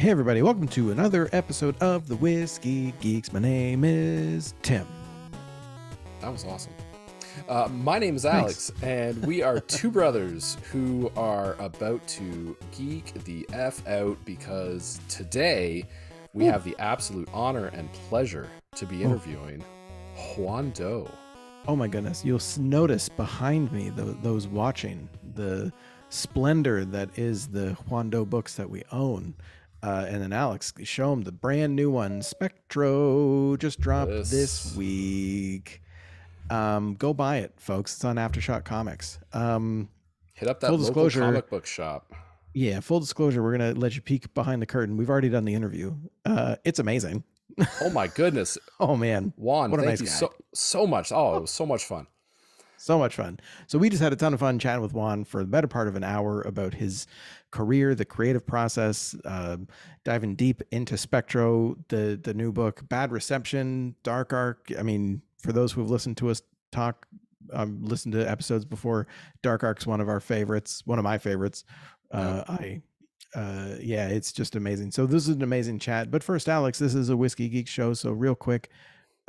Hey everybody, welcome to another episode of the Whiskey Geeks. My name is Tim. That was awesome. My name is Alex, and we are two brothers who are about to geek the F out because today we have the absolute honor and pleasure to be interviewing Juan Doe. Oh my goodness, you'll notice behind me, those watching, the splendor that is the Juan Doe books that we own. And then Alex, show them the brand new one, Spectro, just dropped this week. Go buy it, folks. It's on Aftershock Comics. Hit up that local comic book shop. Yeah, full disclosure, we're going to let you peek behind the curtain. We've already done the interview. It's amazing. Oh my goodness. Oh man. Juan, thank you so much. Oh, it was so much fun. So much fun. So we just had a ton of fun chatting with Juan for the better part of an hour about his career, the creative process, diving deep into Spectro, the new book, Bad Reception, Dark Ark. I mean, for those who have listened to us talk, listened to episodes before, Dark Ark's one of our favorites, one of my favorites. Yeah, it's just amazing. So this is an amazing chat. But first, Alex, this is a Whiskey Geek show. So real quick,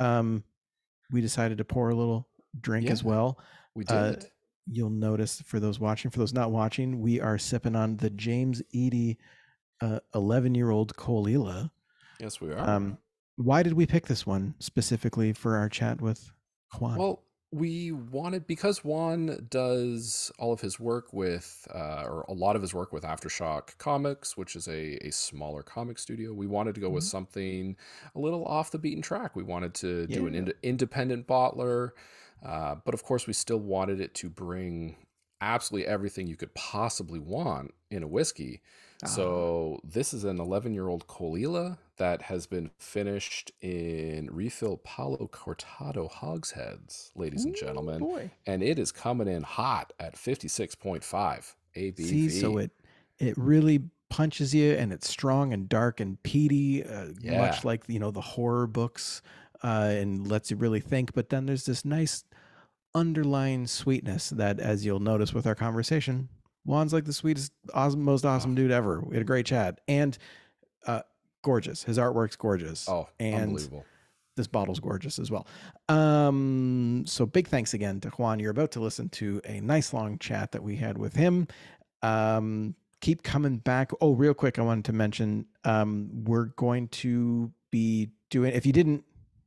we decided to pour a little drink as well. We did. You'll notice for those watching, for those not watching, we are sipping on the James Eady 11-year-old Colila. Yes, we are. Why did we pick this one specifically for our chat with Juan? Well, we wanted, because Juan does all of his work with, or a lot of his work with Aftershock Comics, which is a smaller comic studio. We wanted to go with something a little off the beaten track. We wanted to do an independent bottler. But of course, we still wanted it to bring absolutely everything you could possibly want in a whiskey. So this is an 11-year-old Colila that has been finished in refill Palo Cortado hogsheads, ladies and gentlemen. Boy. And it is coming in hot at 56.5 ABV. See, so it really punches you, and it's strong and dark and peaty, much like, the horror books, and lets you really think. But then there's this nice underlying sweetness that, as you'll notice with our conversation, Juan's like the sweetest, most awesome dude ever. We had a great chat, and gorgeous. His artwork's gorgeous. Oh, and unbelievable. This bottle's gorgeous as well. So big thanks again to Juan. You're about to listen to a nice long chat that we had with him. Keep coming back. Oh, real quick, I wanted to mention, we're going to be doing, if you didn't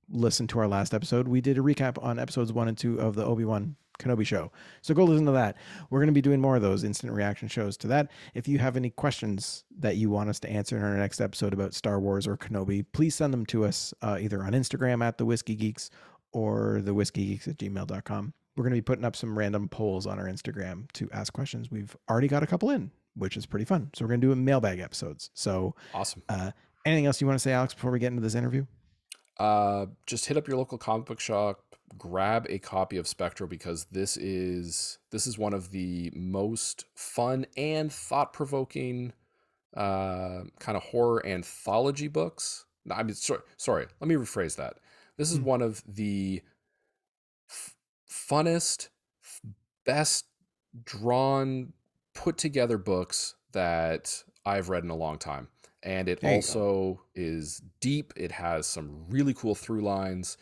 listen to our last episode, we did a recap on episodes 1 and 2 of the Obi-Wan Kenobi show. So go listen to that. We're going to be doing more of those instant reaction shows to that. If you have any questions that you want us to answer in our next episode about Star Wars or Kenobi, please send them to us either on Instagram at The Whiskey Geeks or thewhiskeygeeks@gmail.com. We're going to be putting up some random polls on our Instagram to ask questions. We've already got a couple in, which is pretty fun. So we're going to do a mailbag episodes. So awesome. Anything else you want to say, Alex, before we get into this interview? Just hit up your local comic book shop, grab a copy of Spectro, because this is one of the most fun and thought-provoking kind of horror anthology books. No, I mean, sorry, let me rephrase that. This is one of the funnest, best drawn, put together books that I've read in a long time. And it also is deep. It has some really cool through lines.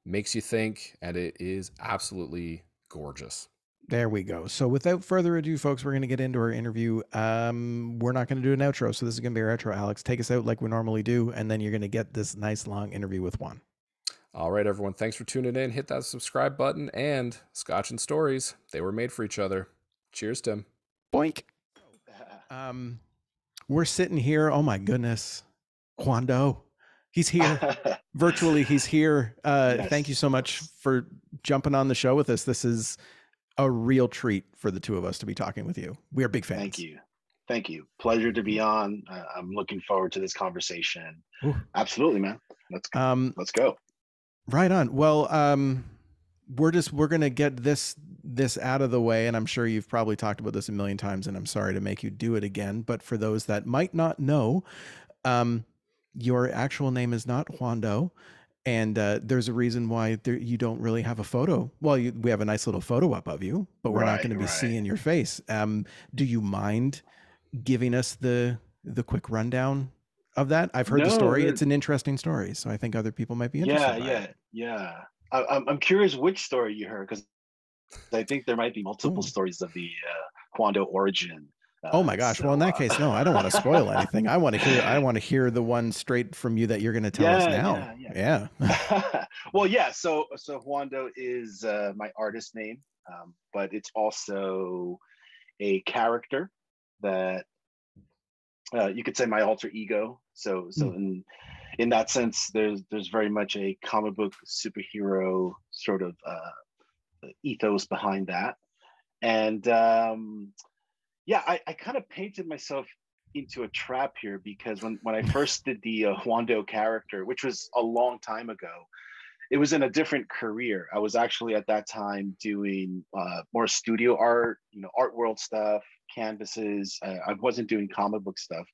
Makes you think, and it is absolutely gorgeous. There we go. So without further ado, folks, we're going to get into our interview. We're not going to do an outro, so this is going to be our outro. Alex, take us out like we normally do, and then you're going to get this nice long interview with Juan. All right, everyone. Thanks for tuning in. Hit that subscribe button, and Scotch and Stories, they were made for each other. Cheers, Tim. Boink. We're sitting here. Oh my goodness. Juan Doe. He's here. Virtually, he's here. Yes. Thank you so much for jumping on the show with us. This is a real treat for the two of us to be talking with you. We are big fans. Thank you. Pleasure to be on. I'm looking forward to this conversation. Ooh. Absolutely, man. Let's go. Right on. Well, we're going to get this out of the way, and I'm sure you've probably talked about this a million times, and I'm sorry to make you do it again, but for those that might not know, your actual name is not Juan Doe, and there's a reason why you don't really have a photo. Well, we have a nice little photo up of you, but we're not going to be seeing your face. Do you mind giving us the the quick rundown of that? I've heard the story. It's an interesting story, so I think other people might be interested by it. Yeah. I'm curious which story you heard, because I think there might be multiple stories of the Juan Doe origin. Oh my gosh! Well, in that case, no, I don't want to spoil anything. I want to hear the one straight from you that you're going to tell us now. Yeah. Well, yeah. So Juan Doe is my artist name, but it's also a character that you could say my alter ego. So in that sense, there's very much a comic book superhero sort of ethos behind that, and I kind of painted myself into a trap here, because when I first did the Juan Doe character, which was a long time ago, it was in a different career. I was actually at that time doing more studio art, art world stuff, canvases. I wasn't doing comic book stuff.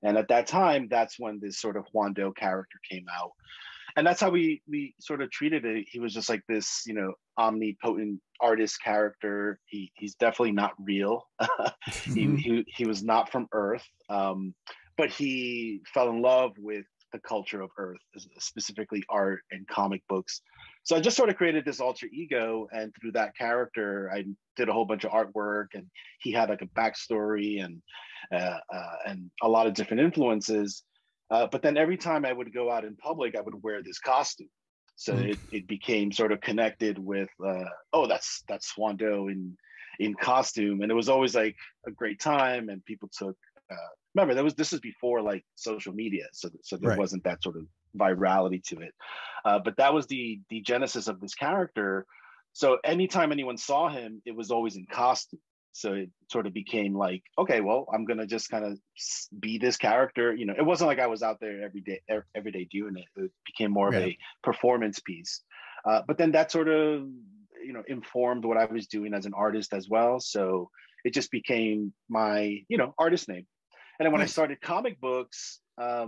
And at that time, that's when this sort of Juan Doe character came out. And that's how we sort of treated it. He was just like this, omnipotent artist character. He's definitely not real. he was not from Earth, but he fell in love with the culture of Earth, specifically art and comic books. So I just sort of created this alter ego, and through that character, I did a whole bunch of artwork, and he had like a backstory and a lot of different influences. But then every time I would go out in public, I would wear this costume. So it became sort of connected with, that's Juan Doe in costume. And it was always like a great time, and people took, remember, this is before like social media. So there wasn't that sort of virality to it. But that was the genesis of this character. So anytime anyone saw him, it was always in costume. So it sort of became like, okay, well, I'm going to just kind of be this character. It wasn't like I was out there every day doing it. It became more of a performance piece. But then that sort of, informed what I was doing as an artist as well. So it just became my, artist name. And then when I started comic books, I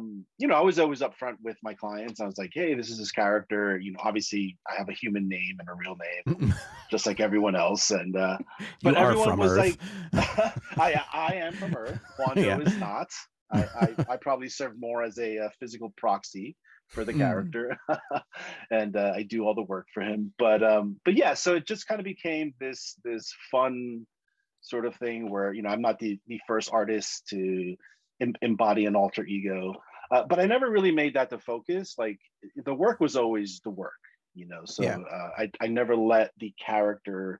was always upfront with my clients. I was like, hey, this is this character. Obviously I have a human name and a real name, just like everyone else. And but everyone was Earth. Like, I am from Earth. Juan Doe is not. I probably serve more as a physical proxy for the character, and I do all the work for him. But yeah, so it just kind of became this fun sort of thing where I'm not the first artist to embody an alter ego, but I never really made that the focus. Like, the work was always the work, so I never let the character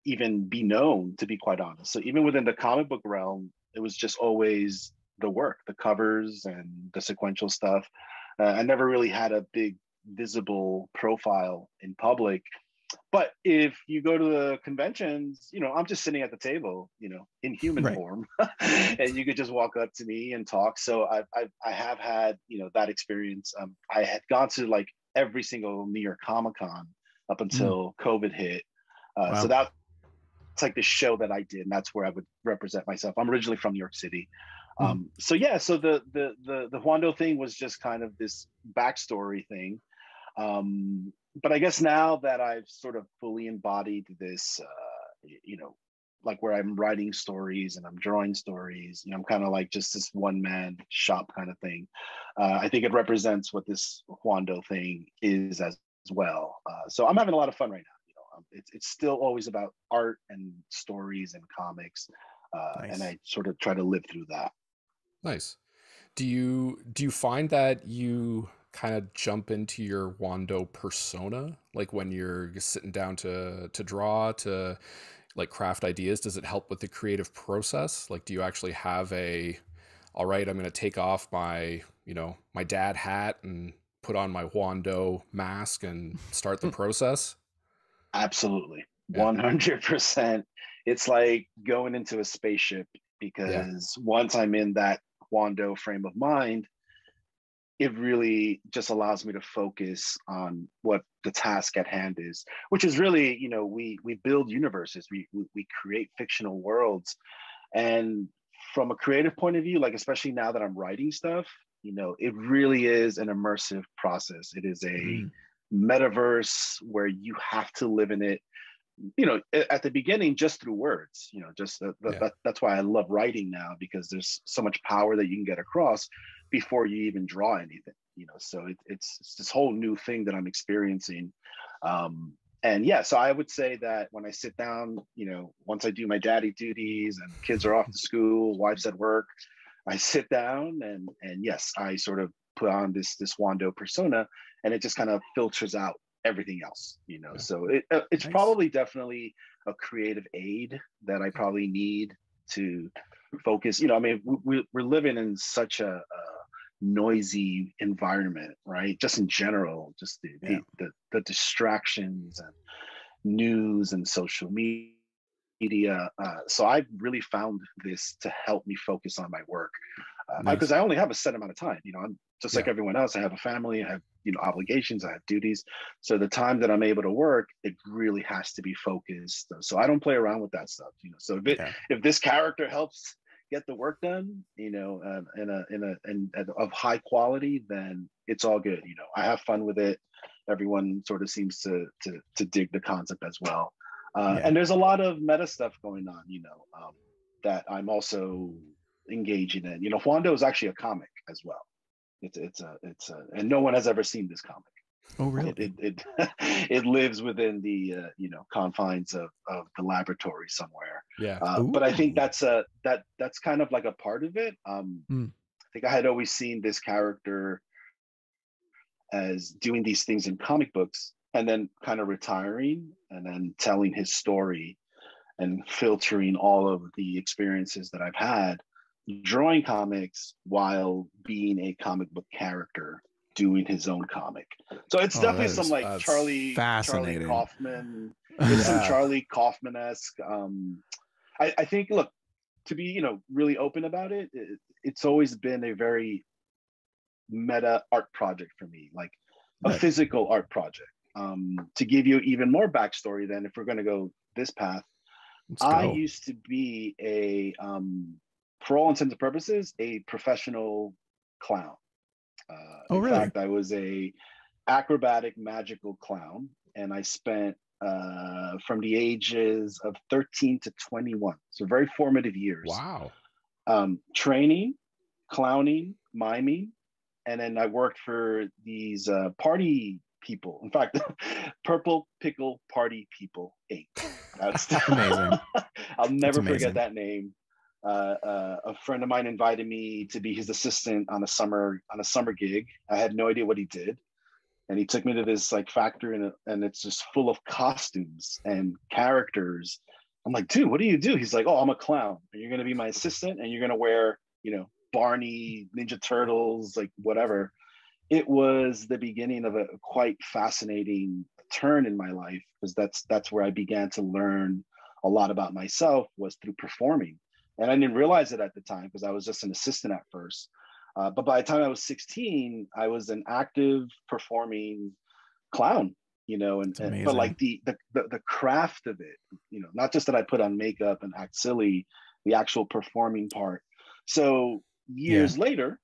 even be known, to be quite honest. So even within the comic book realm, it was just always the work, the covers and the sequential stuff. I never really had a big visible profile in public. But if you go to the conventions, I'm just sitting at the table, in human form, and you could just walk up to me and talk. So I have had, that experience. I had gone to like every single New York Comic-Con up until COVID hit. So that's like the show that I did, and that's where I would represent myself. I'm originally from New York City. So the Juan Doe thing was just kind of this backstory thing. But I guess now that I've sort of fully embodied this, like where I'm writing stories and I'm drawing stories, I'm kind of like just this one man shop kind of thing. I think it represents what this Juan Doe thing is as well. So I'm having a lot of fun right now. It's still always about art and stories and comics. Nice. And I sort of try to live through that. Nice. Do you find that you kind of jump into your Juan Doe persona, like when you're sitting down to draw, to like craft ideas? Does it help with the creative process? Like, do you actually have all right, I'm going to take off my my dad hat and put on my Juan Doe mask and start the process? Absolutely. 100%. It's like going into a spaceship, because once I'm in that Juan Doe frame of mind, it really just allows me to focus on what the task at hand is, which is really, we build universes, we create fictional worlds. And from a creative point of view, like, especially now that I'm writing stuff, it really is an immersive process. It is a metaverse where you have to live in it. at the beginning, just through words, just that's why I love writing now, because there's so much power that you can get across before you even draw anything, so it's this whole new thing that I'm experiencing. And yeah, so I would say that when I sit down, once I do my daddy duties and kids are off to school, wife's at work, I sit down and yes, I sort of put on this Juan Doe persona, and it just kind of filters out everything else, so it's nice. Probably definitely a creative aid that I probably need to focus. I mean, we're living in such a noisy environment, right? Just in general, just the distractions and news and social media. So I've really found this to help me focus on my work, because I only have a set amount of time. I'm just like everyone else. I have a family, I have obligations, I have duties. So the time that I'm able to work, it really has to be focused. So I don't play around with that stuff. So if this character helps get the work done, in of high quality, then it's all good. I have fun with it. Everyone sort of seems to dig the concept as well. And there's a lot of meta stuff going on, that I'm also engaging in. Juan Doe is actually a comic as well. It's and no one has ever seen this comic. Oh, really? It lives within the confines of the laboratory somewhere. Yeah. But I think that's kind of like a part of it. I think I had always seen this character as doing these things in comic books and then kind of retiring and then telling his story and filtering all of the experiences that I've had drawing comics while being a comic book character doing his own comic. So it's definitely some like Charlie Kaufman. There's some Charlie Kaufman-esque. I think, look, to be really open about it, it's always been a very meta art project for me, like a physical art project. To give you even more backstory, then if we're going to go this path, I used to be for all intents and purposes, a professional clown. In fact, I was a acrobatic magical clown, and I spent from the ages of 13 to 21, so very formative years. Wow. Training, clowning, miming, and then I worked for these party people. In fact, Purple Pickle Party People 8. That's amazing. I'll never forget that name. A friend of mine invited me to be his assistant on a summer gig. I had no idea what he did, and he took me to this like factory, and it's just full of costumes and characters. I'm like, dude, what do you do? He's like, oh, I'm a clown, and you're gonna be my assistant, and you're gonna wear, Barney, Ninja Turtles, like whatever. It was the beginning of a quite fascinating turn in my life, because that's where I began to learn a lot about myself, was through performing. And I didn't realize it at the time because I was just an assistant at first. But by the time I was 16, I was an active performing clown, but like the craft of it, not just that I put on makeup and act silly, the actual performing part. So years later,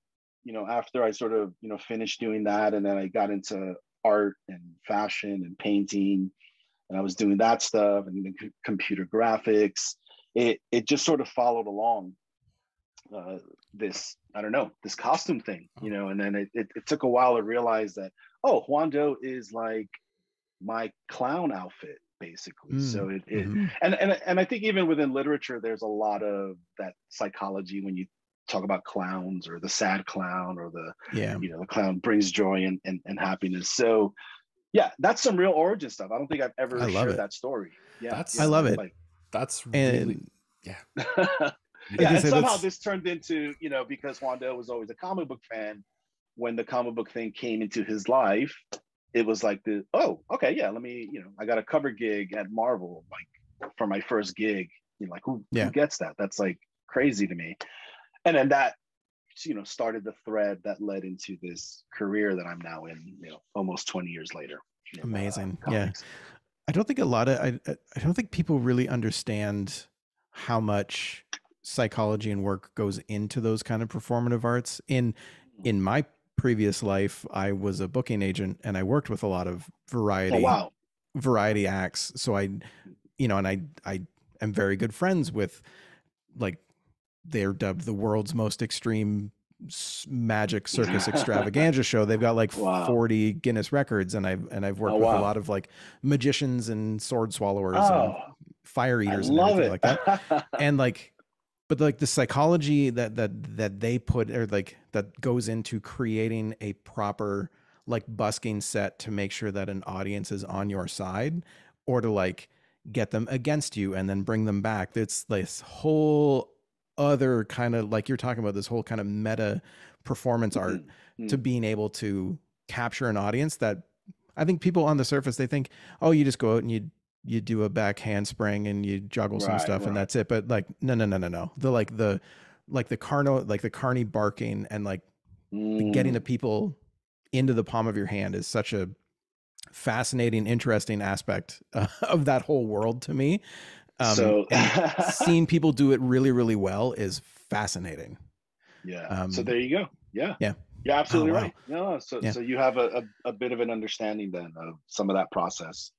after I sort of, finished doing that, and then I got into art and fashion and painting, and I was doing that stuff and computer graphics. It just sort of followed along this costume thing, and then it took a while to realize that, oh, Juan Doe is like my clown outfit, basically. So and I think even within literature, there's a lot of that psychology when you talk about clowns, or the sad clown, or the clown brings joy and happiness. So yeah, that's some real origin stuff. I don't think I've ever shared that story. Yeah, I love it. Like, that's really, yeah. And somehow this turned into, because Juan Doe was always a comic book fan, when the comic book thing came into his life, it was like let me, I got a cover gig at Marvel, like for my first gig. Like who gets that? That's like crazy to me. And then that, started the thread that led into this career that I'm now in, almost 20 years later. Amazing. I don't think I don't think people really understand how much psychology and work goes into those kind of performative arts. In my previous life, I was a booking agent, and I worked with a lot of variety acts. So I you know, and I am very good friends with, like, they're dubbed the world's most extreme magic circus extravaganza show. They've got like Wow. 40 Guinness records, and I've worked with a lot of like magicians and sword swallowers and fire eaters and everything like that. And like, but like the psychology that they put, or like that goes into creating a proper like busking set to make sure that an audience is on your side, or to like get them against you and then bring them back. It's this whole other kind of, like you're talking about, this whole kind of meta performance art to being able to capture an audience that I think people on the surface, they think, oh, you just go out and you do a back handspring and you juggle some stuff and that's it. But like, no. The carny barking and like getting the people into the palm of your hand is such a fascinating, interesting aspect of that whole world to me. So and seeing people do it really, really well is fascinating. Yeah. So there you go. Yeah. Yeah. You're absolutely right. No. So you have a bit of an understanding then of some of that process.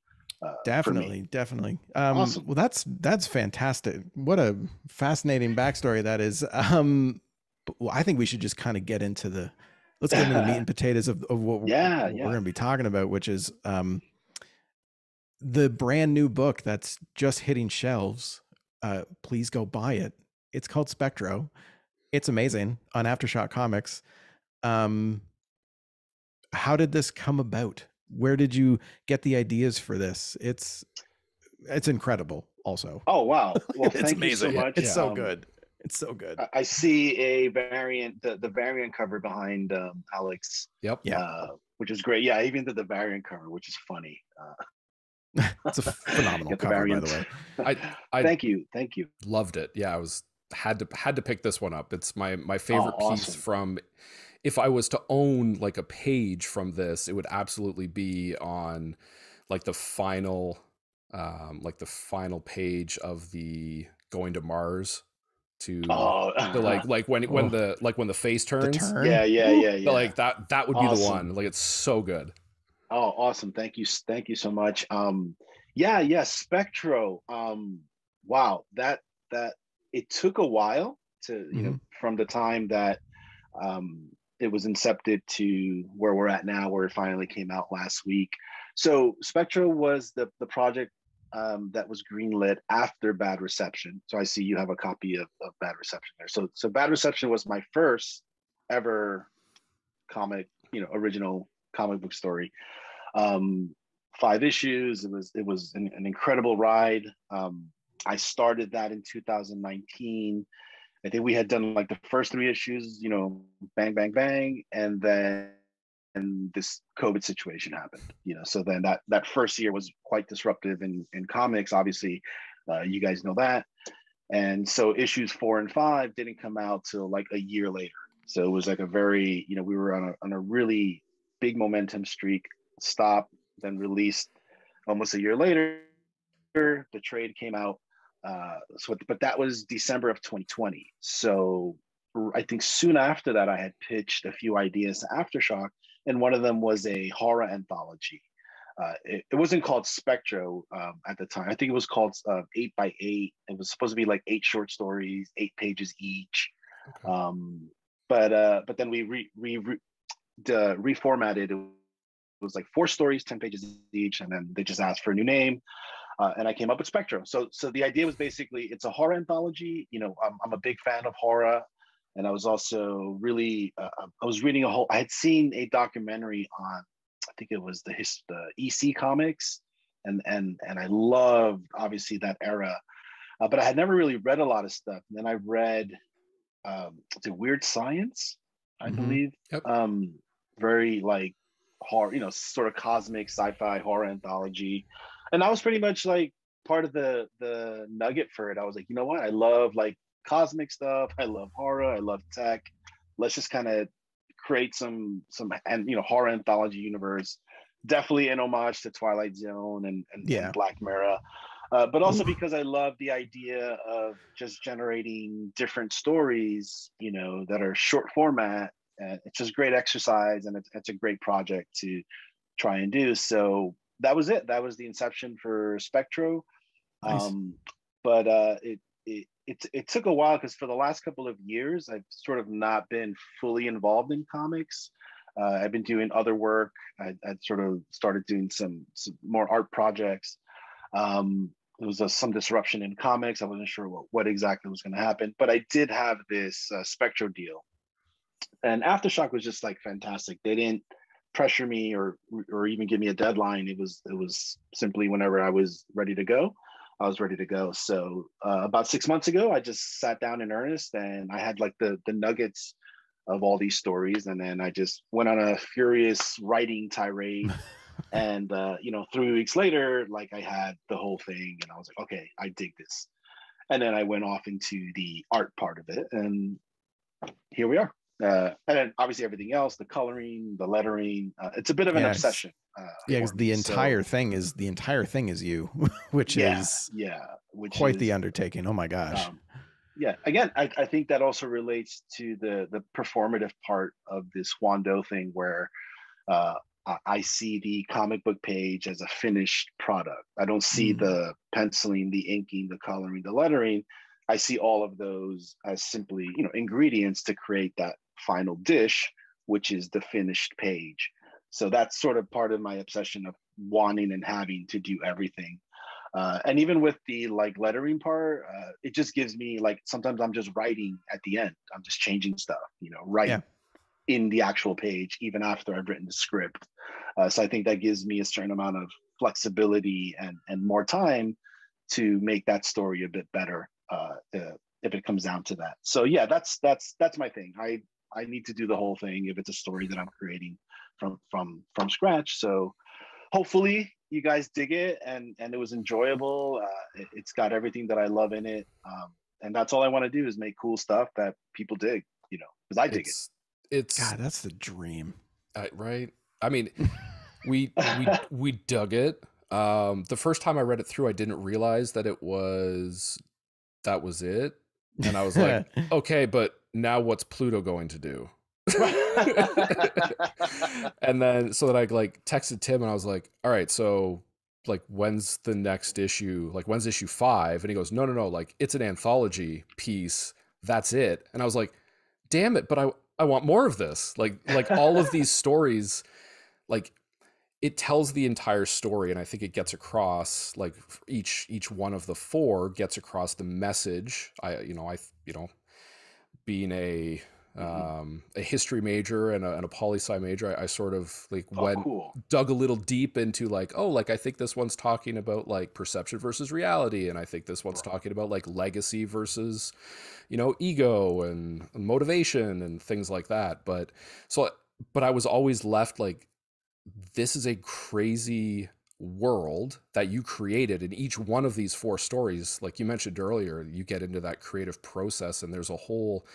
Definitely. Awesome. Well, that's fantastic. What a fascinating backstory that is. Well, I think we should just kind of get into let's get into the meat and potatoes of what we're going to be talking about, which is the brand new book that's just hitting shelves. Please go buy it. It's called Spectro. It's amazing on Aftershock Comics. How did this come about? Where did you get the ideas for this? It's incredible also. Oh, wow. Well, it's thank amazing. you so much. It's so good. It's so good. I see a variant, the variant cover behind Alex. Yep. Yeah. Which is great. Yeah, I even did the variant cover, which is funny. It's a phenomenal cover, by the way. I thank you. Loved it. Yeah, I had to pick this one up. It's my favorite piece from. If I was to own like a page from this, it would absolutely be on like the final page of the going to Mars to like when the face turns. Yeah. Like that would be the one. Like, it's so good. Oh, awesome. Thank you so much. Spectro. Wow, that it took a while to, you know, from the time that it was incepted to where we're at now, where it finally came out last week. So Spectro was the project that was greenlit after Bad Reception. So I see you have a copy of Bad Reception there. So Bad Reception was my first ever original comic book story. 5 issues. It was an incredible ride. I started that in 2019. I think we had done like the first 3 issues, you know, bang, bang, bang. And then this COVID situation happened, you know, so then that first year was quite disruptive in comics. Obviously, you guys know that. And so issues 4 and 5 didn't come out till like a year later. So it was like a very, you know, we were on a really big momentum streak, stopped, then released almost a year later. The trade came out. But that was December of 2020. So I think soon after that, I had pitched a few ideas to Aftershock, and one of them was a horror anthology. It wasn't called Spectro at the time. I think it was called 8x8. It was supposed to be like 8 short stories, 8 pages each. Okay. But then we reformatted. It was like 4 stories, 10 pages each, and then they just asked for a new name. And I came up with Spectro. So the idea was basically, it's a horror anthology. You know, I'm a big fan of horror, and I was also really I was reading I had seen a documentary on, I think it was the EC comics, and I loved obviously that era, but I had never really read a lot of stuff. And then I read the Weird Science, I believe. Yep. Very like horror, you know, sort of cosmic sci-fi horror anthology. And that was pretty much like part of the nugget for it. I was like, you know what? I love like cosmic stuff. I love horror. I love tech. Let's just kind of create some and, you know, horror anthology universe. Definitely an homage to Twilight Zone and Black Mirror. But also because I love the idea of just generating different stories, you know, that are short format. And it's just great exercise, and it's a great project to try and do. So that was it. That was the inception for Spectro. Nice. But it took a while because for the last couple of years, I've sort of not been fully involved in comics. I've been doing other work. I'd sort of started doing some more art projects. There was some disruption in comics. I wasn't sure what exactly was going to happen, but I did have this Spectro deal, and Aftershock was just like fantastic. They didn't pressure me or even give me a deadline. It was simply whenever I was ready to go, I was ready to go. So about 6 months ago, I just sat down in earnest, and I had like the nuggets of all these stories, and then I just went on a furious writing tirade. And 3 weeks later, like I had the whole thing, and I was like, okay, I dig this. And then I went off into the art part of it, and here we are. And then obviously everything else, the coloring, the lettering, it's a bit of an obsession. Because the entire thing is you, which is quite the undertaking. Oh my gosh. Again, I think that also relates to the performative part of this Juan Doe thing, where I see the comic book page as a finished product. I don't see the penciling, the inking, the coloring, the lettering. I see all of those as simply, ingredients to create that final dish, which is the finished page. So that's sort of part of my obsession of wanting and having to do everything. And even with the like lettering part, it just gives me like, sometimes I'm just writing at the end. I'm just changing stuff, in the actual page, even after I've written the script. So I think that gives me a certain amount of flexibility and more time to make that story a bit better, if it comes down to that. So yeah, that's my thing. I need to do the whole thing if it's a story that I'm creating from scratch. So hopefully you guys dig it, and it was enjoyable. It's got everything that I love in it, and that's all I want to do is make cool stuff that people dig, because I dig it. It's God, that's the dream, right? I mean, we dug it. The first time I read it through, I didn't realize that that was it, and I was like, okay, but now what's Pluto going to do? And then so that I like texted Tim, and I was like, all right, so like when's the next issue? Like when's issue 5? And he goes, no, like it's an anthology piece. That's it. And I was like, damn it, but I want more of this. Like all of these stories, like it tells the entire story, and I think it gets across, like each one of the 4 gets across the message. Being a history major and a poli-sci major, I sort of like dug a little deep into like, I think this one's talking about like perception versus reality, and I think this one's talking about like legacy versus ego and motivation and things like that. But I was always left like, this is a crazy world that you created, and each one of these 4 stories, like you mentioned earlier, you get into that creative process, and there's a whole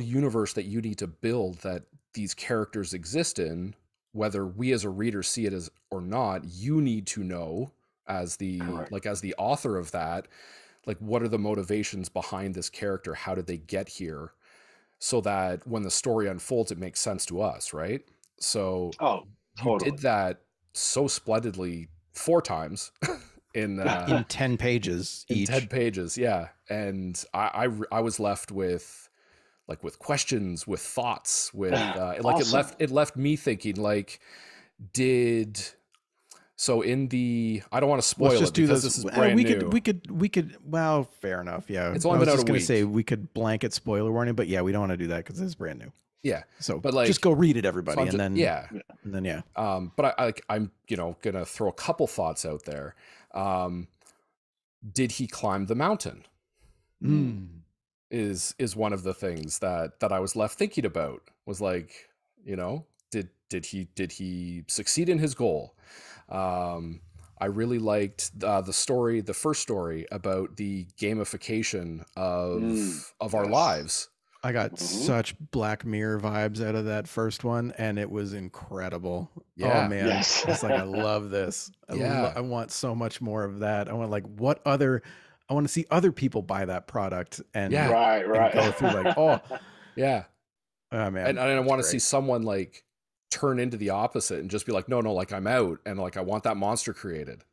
universe that you need to build that these characters exist in, whether we as a reader see it as or not. You need to know as the author of that, like what are the motivations behind this character? How did they get here? So that when the story unfolds, it makes sense to us, right? So totally. You did that so splendidly 4 times in 10 pages in each. 10 pages, yeah. And I was left with questions, with thoughts, with awesome. it left me thinking like, so in the, I don't want to spoil it because this is brand new. We could. Well, fair enough. Yeah, it's only been out a week. I was just going to say we could blanket spoiler warning, but yeah, we don't want to do that because it's brand new. Yeah. So, but like, just go read it, everybody, so and then. But I'm gonna throw a couple thoughts out there. Did he climb the mountain? Is one of the things that I was left thinking about. Was like, did he succeed in his goal? I really liked the first story about the gamification of our lives. I got such Black Mirror vibes out of that first one, and it was incredible. Yeah. Oh man, yes. It's like, I love this. I want so much more of that. I want I want to see other people buy that product and right. and go through like, oh man, and I want to see someone like turn into the opposite and just be like, no, like I'm out, and like I want that monster created.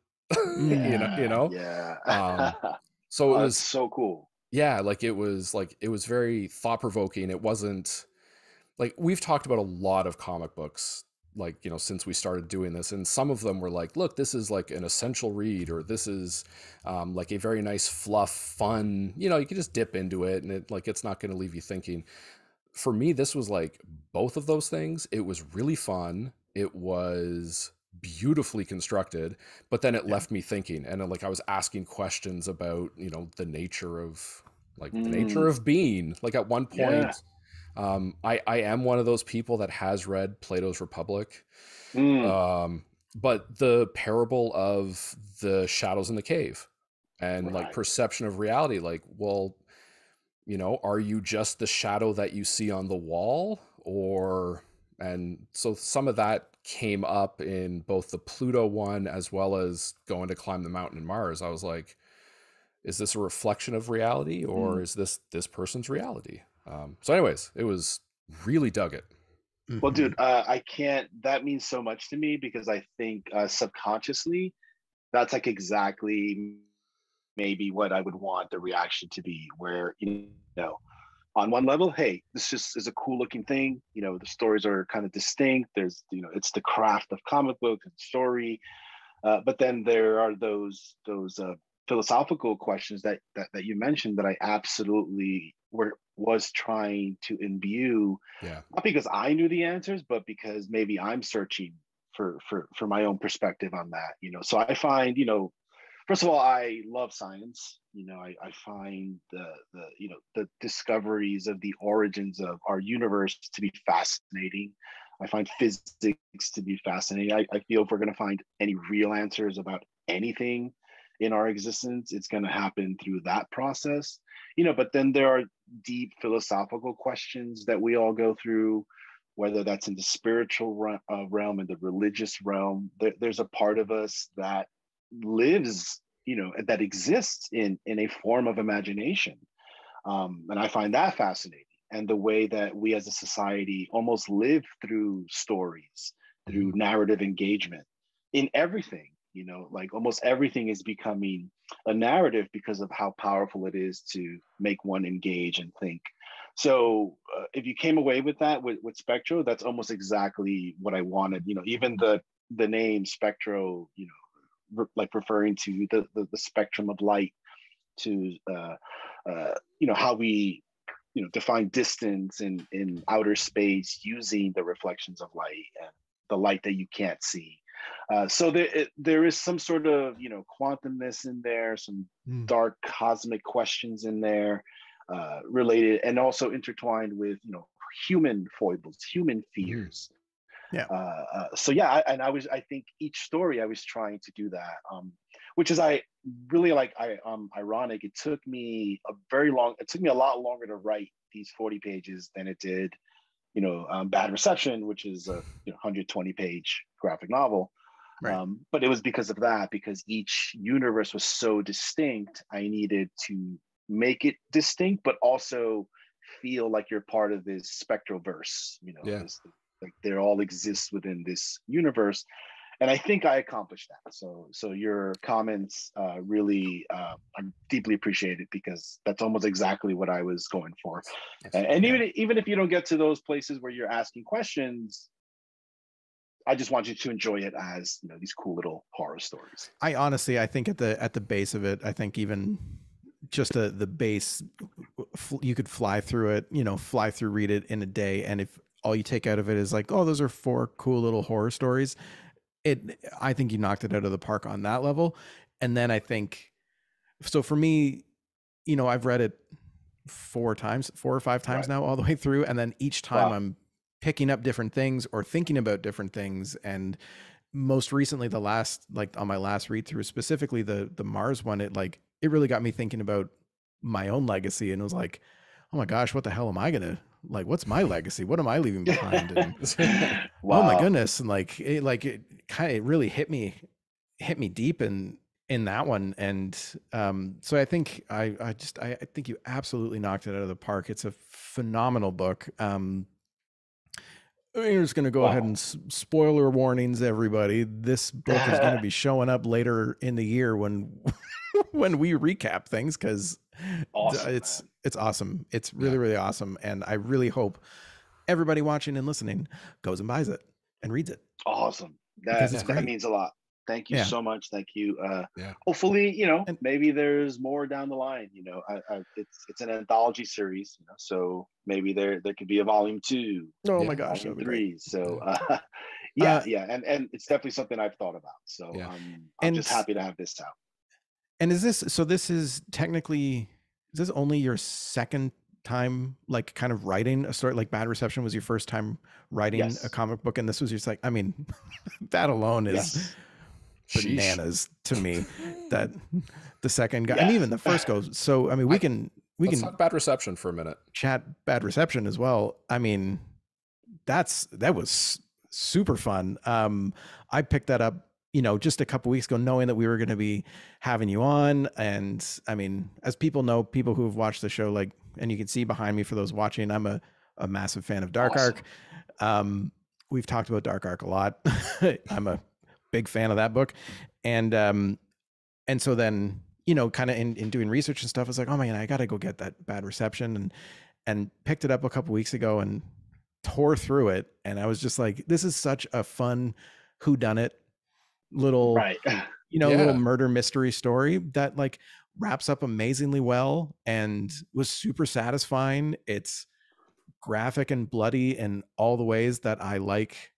Yeah. So it Oh, that's was, so cool. yeah, like it was very thought provoking. It wasn't like, we've talked about a lot of comic books, like, since we started doing this, and some of them were like, look, this is like an essential read, or this is like a very nice fluff fun, you can just dip into it and it's not going to leave you thinking. For me, this was like both of those things. It was really fun, it was beautifully constructed, but then it left me thinking, and like I was asking questions about the nature of, like, the nature Mm, of being. Like, at one yeah. point, I am one of those people that has read Plato's Republic, Mm, um, but the parable of the shadows in the cave and like right. perception of reality, like, well, are you just the shadow that you see on the wall? Or, and so some of that came up in both the Pluto one as well as going to climb the mountain in Mars. I was like, is this a reflection of reality, or Mm. is this person's reality? So anyways, it was really dug it. Well, Mm-hmm. dude, I can't. That means so much to me because I think subconsciously, that's like exactly maybe what I would want the reaction to be. Where know, on one level, hey, this just is a cool looking thing. The stories are kind of distinct. There's, it's the craft of comic book and story. But then there are those philosophical questions that you mentioned that I absolutely was trying to imbue, Yeah. not because I knew the answers, but because maybe I'm searching for my own perspective on that. So I find, first of all, I love science. I find the discoveries of the origins of our universe to be fascinating. I find physics to be fascinating. I feel if we're going to find any real answers about anything in our existence, it's going to happen through that process. But then there are deep philosophical questions that we all go through, whether that's in the spiritual realm, in the religious realm. There's a part of us that lives, that exists in a form of imagination, and I find that fascinating. And the way that we as a society almost live through stories, through Mhm. narrative engagement in everything. Like almost everything is becoming a narrative because of how powerful it is to make one engage and think. So if you came away with that with Spectro, that's almost exactly what I wanted. Even the name Spectro, like referring to the spectrum of light, to how we define distance in outer space using the reflections of light and the light that you can't see. So there is some sort of quantumness in there, some dark cosmic questions in there, related and also intertwined with human foibles, human Mhm. fears. Yeah. So yeah, and I think each story I was trying to do that, which is I really like. Ironic. It took me a lot longer to write these 40 pages than it did, Bad Reception, which is a 120 page graphic novel. Right. But it was because of that, because each universe was so distinct. I needed to make it distinct, but also feel like you're part of this spectral verse. Yeah. This, like they all exist within this universe, and I think I accomplished that. So your comments really I deeply appreciate it, because that's almost exactly what I was going for. Yes. And Yeah. even if you don't get to those places where you're asking questions, I just want you to enjoy it as these cool little horror stories. I honestly, I think at the base of it, I think even just the base, you could fly through it, fly through, read it in a day. And if all you take out of it is like, oh, those are 4 cool little horror stories, I think you knocked it out of the park on that level. And then I think, so for me, I've read it 4 or 5 times Right. now, all the way through. And then each time Wow. I'm picking up different things or thinking about different things. And most recently, on my last read through, specifically the Mars one, it really got me thinking about my own legacy, and it was like, oh my gosh, what the hell am I gonna, what's my legacy? What am I leaving behind? And oh my Wow. goodness. And it really hit me deep in that one. And so I think I think you absolutely knocked it out of the park. It's a phenomenal book. We're just going to go ahead and spoiler warnings, everybody. This book is going to be showing up later in the year when when we recap things, because it's awesome. It's really awesome, and I really hope everybody watching and listening goes and buys it and reads it. Awesome. That means a lot. Thank you so much. Thank you. Hopefully, maybe there's more down the line. It's an anthology series, so maybe there could be a volume 2. Oh my gosh, volume 3. So and it's definitely something I've thought about. So I'm just happy to have this out. And is this technically, is this only your second time like kind of writing a story? Like Bad Reception was your first time writing a comic book, and this was just like, I mean, that alone is bananas to me, that the second guy and even the first goes. So I mean, we can talk Bad Reception for a minute. Chat Bad Reception as well. I mean, that was super fun. I picked that up just a couple weeks ago, knowing that we were going to be having you on. And I mean, as people know, people who have watched the show, like, and you can see behind me for those watching, I'm a massive fan of Dark Ark. We've talked about Dark Ark a lot. I'm a big fan of that book. And so then, kind of in doing research and stuff, I was like, oh man, I got to go get that Bad Reception, and picked it up a couple weeks ago and tore through it. And I was just like, this is such a fun whodunit little little murder mystery story that like wraps up amazingly well and was super satisfying. It's graphic and bloody in all the ways that I like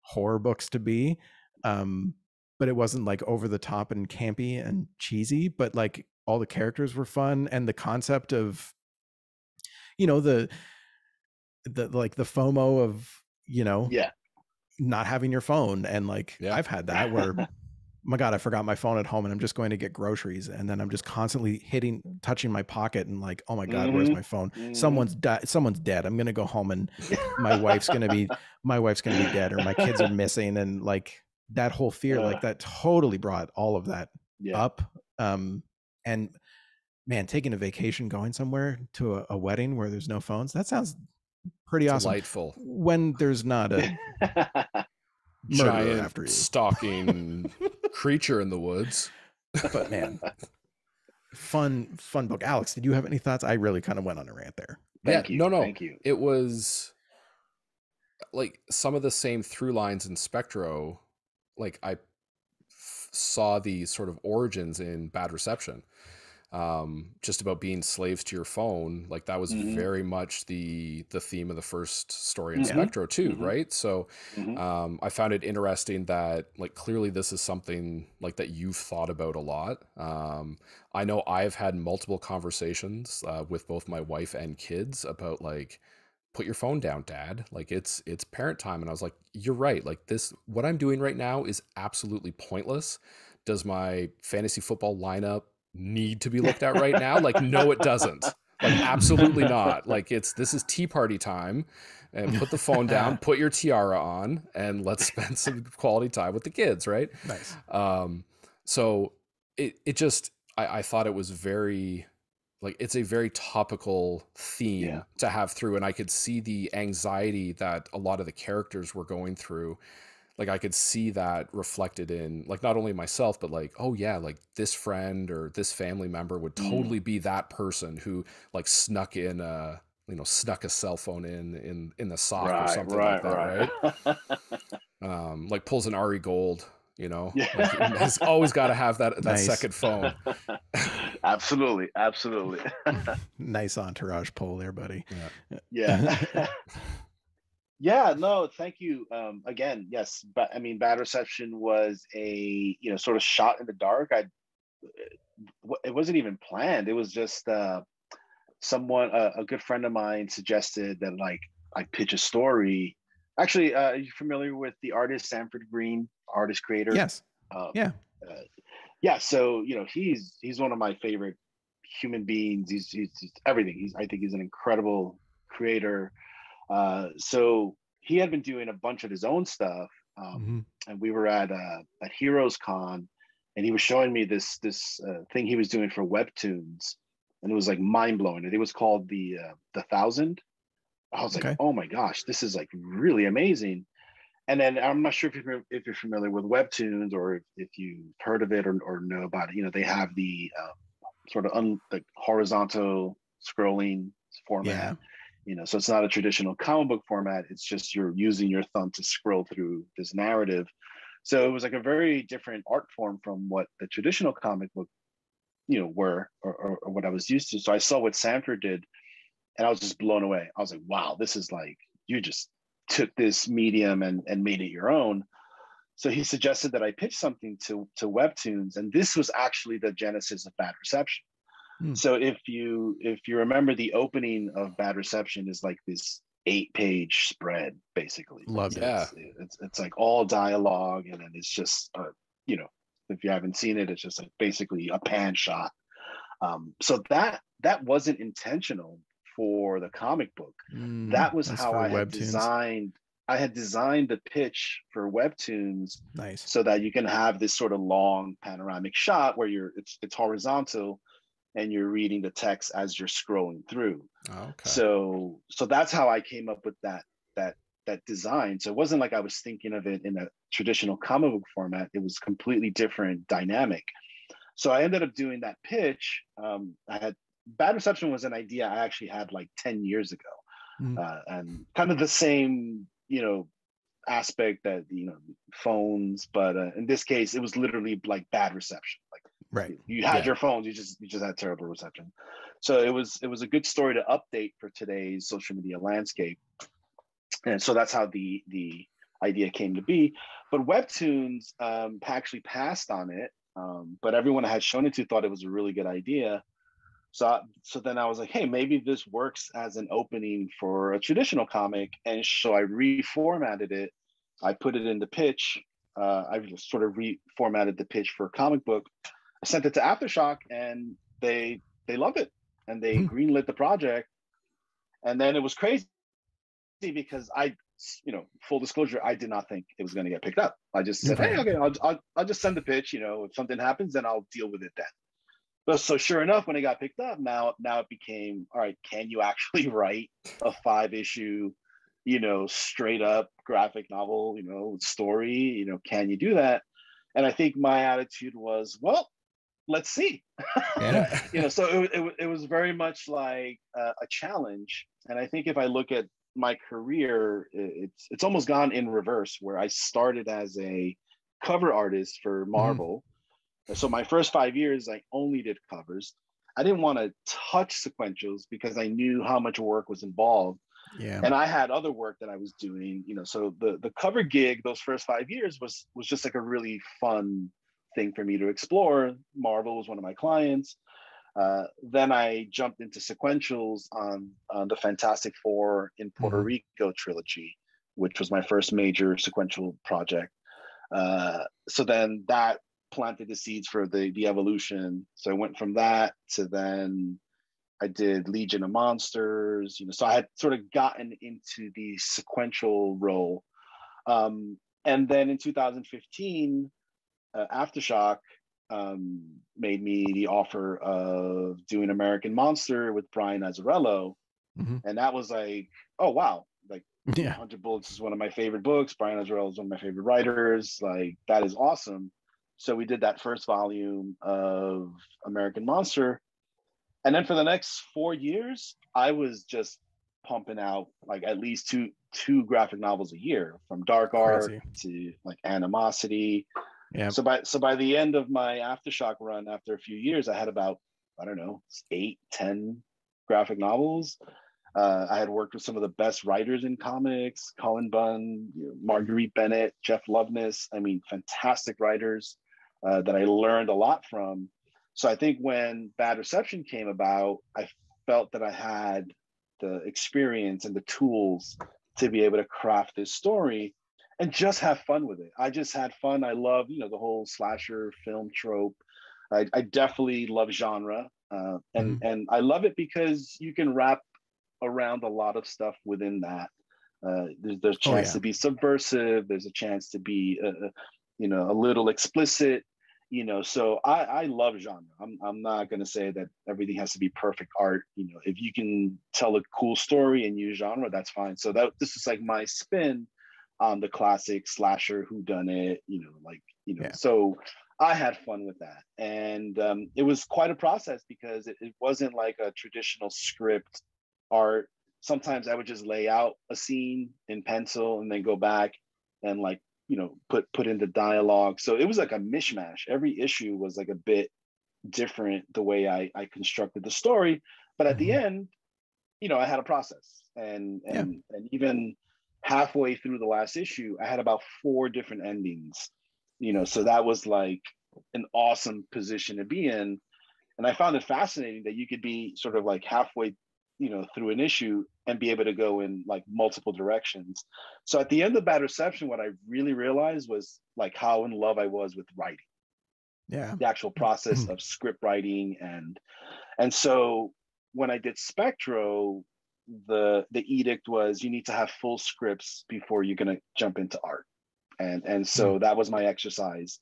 horror books to be, but it wasn't like over the top and campy and cheesy, but like all the characters were fun, and the concept of the like the FOMO of not having your phone. And like I've had that where oh my god, I forgot my phone at home and I'm just going to get groceries, and then I'm just constantly touching my pocket and like, oh my god, where's my phone? Someone's dead. I'm gonna go home and my wife's gonna be dead, or my kids are missing. And like that whole fear, like that totally brought all of that up. And man, taking a vacation, going somewhere to a wedding where there's no phones, that sounds pretty awesome. Delightful. When there's not a giant stalking creature in the woods. But man, fun book. Alex, did you have any thoughts? I really kind of went on a rant there. Thank you. It was like some of the same through lines in Spectro. Like I saw the sort of origins in Bad Reception. Just about being slaves to your phone, like that was very much the theme of the first story in Spectro too, right? So I found it interesting that like clearly this is something like that you've thought about a lot. I know I've had multiple conversations with both my wife and kids about like, put your phone down, Dad. Like it's parent time. And I was like, you're right. Like what I'm doing right now is absolutely pointless. Does my fantasy football lineup need to be looked at right now? Like, no, it doesn't. Like, absolutely not. Like this is tea party time, and put the phone down, put your tiara on, and let's spend some quality time with the kids. Right. Nice. So it just, I thought it was very, like, it's a very topical theme to have through. And I could see the anxiety that a lot of the characters were going through. Like I could see that reflected in like not only myself, but like, oh yeah, like this friend or this family member would totally be that person who like snuck a cell phone in the sock or something like that, right? Like pulls an Ari Gold, like, has always got to have that Nice. second phone. Absolutely. Nice entourage pull there, buddy. Yeah. Yeah, no, thank you. Again, yes, but I mean, Bad Reception was a sort of shot in the dark. It wasn't even planned. It was just someone, a good friend of mine, suggested that like I pitch a story. Actually, are you familiar with the artist Sanford Green, artist creator? Yes. Yeah. So he's one of my favorite human beings. He's everything. I think he's an incredible creator. So he had been doing a bunch of his own stuff, and we were at Heroes Con, and he was showing me this thing he was doing for webtoons, and it was like mind blowing. It was called the 1000. I was like, Okay. oh my gosh, this is like really amazing. And then I'm not sure if you're familiar with webtoons, or if you've heard of it or know about it. They have the sort of like horizontal scrolling format. So it's not a traditional comic book format. It's just you're using your thumb to scroll through this narrative. So it was like a very different art form from what the traditional comic book, were, or what I was used to. So I saw what Sanford did, and I was just blown away. I was like, wow, this is like, you just took this medium and made it your own. So he suggested that I pitch something to webtoons, and this was actually the genesis of Bad Reception. So if you remember, the opening of Bad Reception is like this 8-page spread, basically. Loved it. It's like all dialogue, and then it's just if you haven't seen it, it's just like basically a pan shot. So that wasn't intentional for the comic book. That was how I had designed. I had designed the pitch for webtoons, nice, so that you can have this sort of long panoramic shot where it's horizontal, and you're reading the text as you're scrolling through. Okay. So that's how I came up with that design. So it wasn't like I was thinking of it in a traditional comic book format. It was completely different dynamic. So I ended up doing that pitch. Bad Reception was an idea I actually had like 10 years ago, and kind of the same, aspect that, phones, but in this case, it was literally like bad reception. Like, right, you had your phones, you just had terrible reception. So it was a good story to update for today's social media landscape, and so that's how the idea came to be. But webtoons actually passed on it, but everyone I had shown it to thought it was a really good idea. So then I was like, hey, maybe this works as an opening for a traditional comic. And so I reformatted it. I put it in the pitch. I just sort of reformatted the pitch for a comic book. I sent it to Aftershock, and they loved it, and they greenlit the project. And then it was crazy because full disclosure, I did not think it was going to get picked up. I just said, hey, okay, I'll just send the pitch. If something happens, then I'll deal with it then. But so sure enough, when it got picked up, now it became, all right, can you actually write a 5-issue, straight up graphic novel, story? Can you do that? And I think my attitude was, well, let's see. Yeah. So it was very much like a challenge. And I think if I look at my career, it's almost gone in reverse, where I started as a cover artist for Marvel. So my first 5 years, I only did covers. I didn't want to touch sequentials because I knew how much work was involved. Yeah. And I had other work that I was doing, so the cover gig, those first 5 years was just like a really fun thing for me to explore. Marvel was one of my clients. Then I jumped into sequentials on the Fantastic Four in Puerto Rico trilogy, which was my first major sequential project. So then that planted the seeds for the evolution. So I went from that to then I did Legion of Monsters, so I had sort of gotten into the sequential role. And then in 2015, Aftershock made me the offer of doing American Monster with Brian Azzarello. And that was like, oh, wow. Like, 100 Bullets is one of my favorite books. Brian Azzarello is one of my favorite writers. Like, that is awesome. So we did that first volume of American Monster. And then for the next 4 years, I was just pumping out like at least two graphic novels a year, from Dark Ark to like Animosity. Yeah. So by the end of my Aftershock run, after a few years, I had about, 8-10 graphic novels. I had worked with some of the best writers in comics: Colin Bunn, Marguerite Bennett, Jeff Loveness. Fantastic writers that I learned a lot from. So I think when Bad Reception came about, I felt that I had the experience and the tools to be able to craft this story and just have fun with it. I just had fun. I love, the whole slasher film trope. I definitely love genre. And I love it because you can wrap around a lot of stuff within that. There's a chance to be subversive. There's a chance to be, a little explicit. So I love genre. I'm not going to say that everything has to be perfect art. If you can tell a cool story and use genre, that's fine. So this is like my spin on the classic slasher whodunit, Yeah. So I had fun with that. And it was quite a process because it wasn't like a traditional script art. Sometimes I would just lay out a scene in pencil and then go back and put into dialogue. So it was like a mishmash. Every issue was like a bit different the way I constructed the story. But at the end, I had a process. And even halfway through the last issue, I had about 4 different endings. So that was like an awesome position to be in. And I found it fascinating that you could be sort of like halfway through an issue and be able to go in like multiple directions. So at the end of Bad Reception, what I really realized was like how in love I was with writing. Yeah. The actual process of script writing. And so when I did Spectro, the edict was you need to have full scripts before you're going to jump into art. And so that was my exercise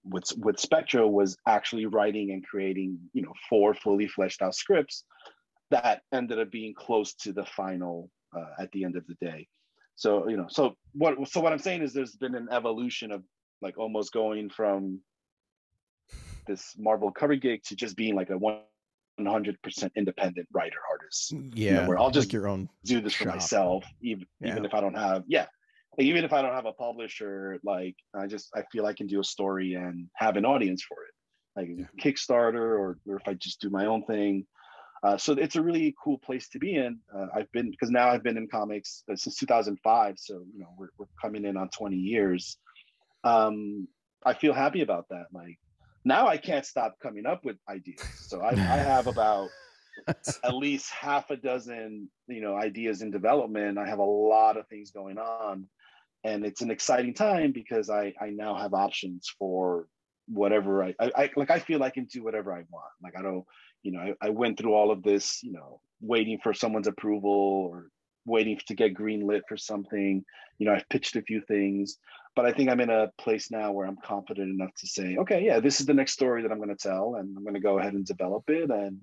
with Spectro, was actually writing and creating 4 fully fleshed out scripts that ended up being close to the final at the end of the day. So what I'm saying is there's been an evolution of like almost going from this Marvel cover gig to just being like a 100% independent writer artist. Yeah, where I'll just like your own do this for myself, even if I don't have even if I don't have a publisher. Like I feel I can do a story and have an audience for it, like Kickstarter or if I just do my own thing. So it's a really cool place to be in. I've been in comics since 2005. So, we're coming in on 20 years. I feel happy about that. Like now I can't stop coming up with ideas. So I have about at least half a dozen, ideas in development. I have a lot of things going on, and it's an exciting time because I now have options for whatever I feel I can do whatever I want. Like I don't, I went through all of this, waiting for someone's approval or waiting to get greenlit for something. I've pitched a few things, but I think I'm in a place now where I'm confident enough to say, okay, yeah, this is the next story that I'm going to tell, and I'm going to go ahead and develop it. And,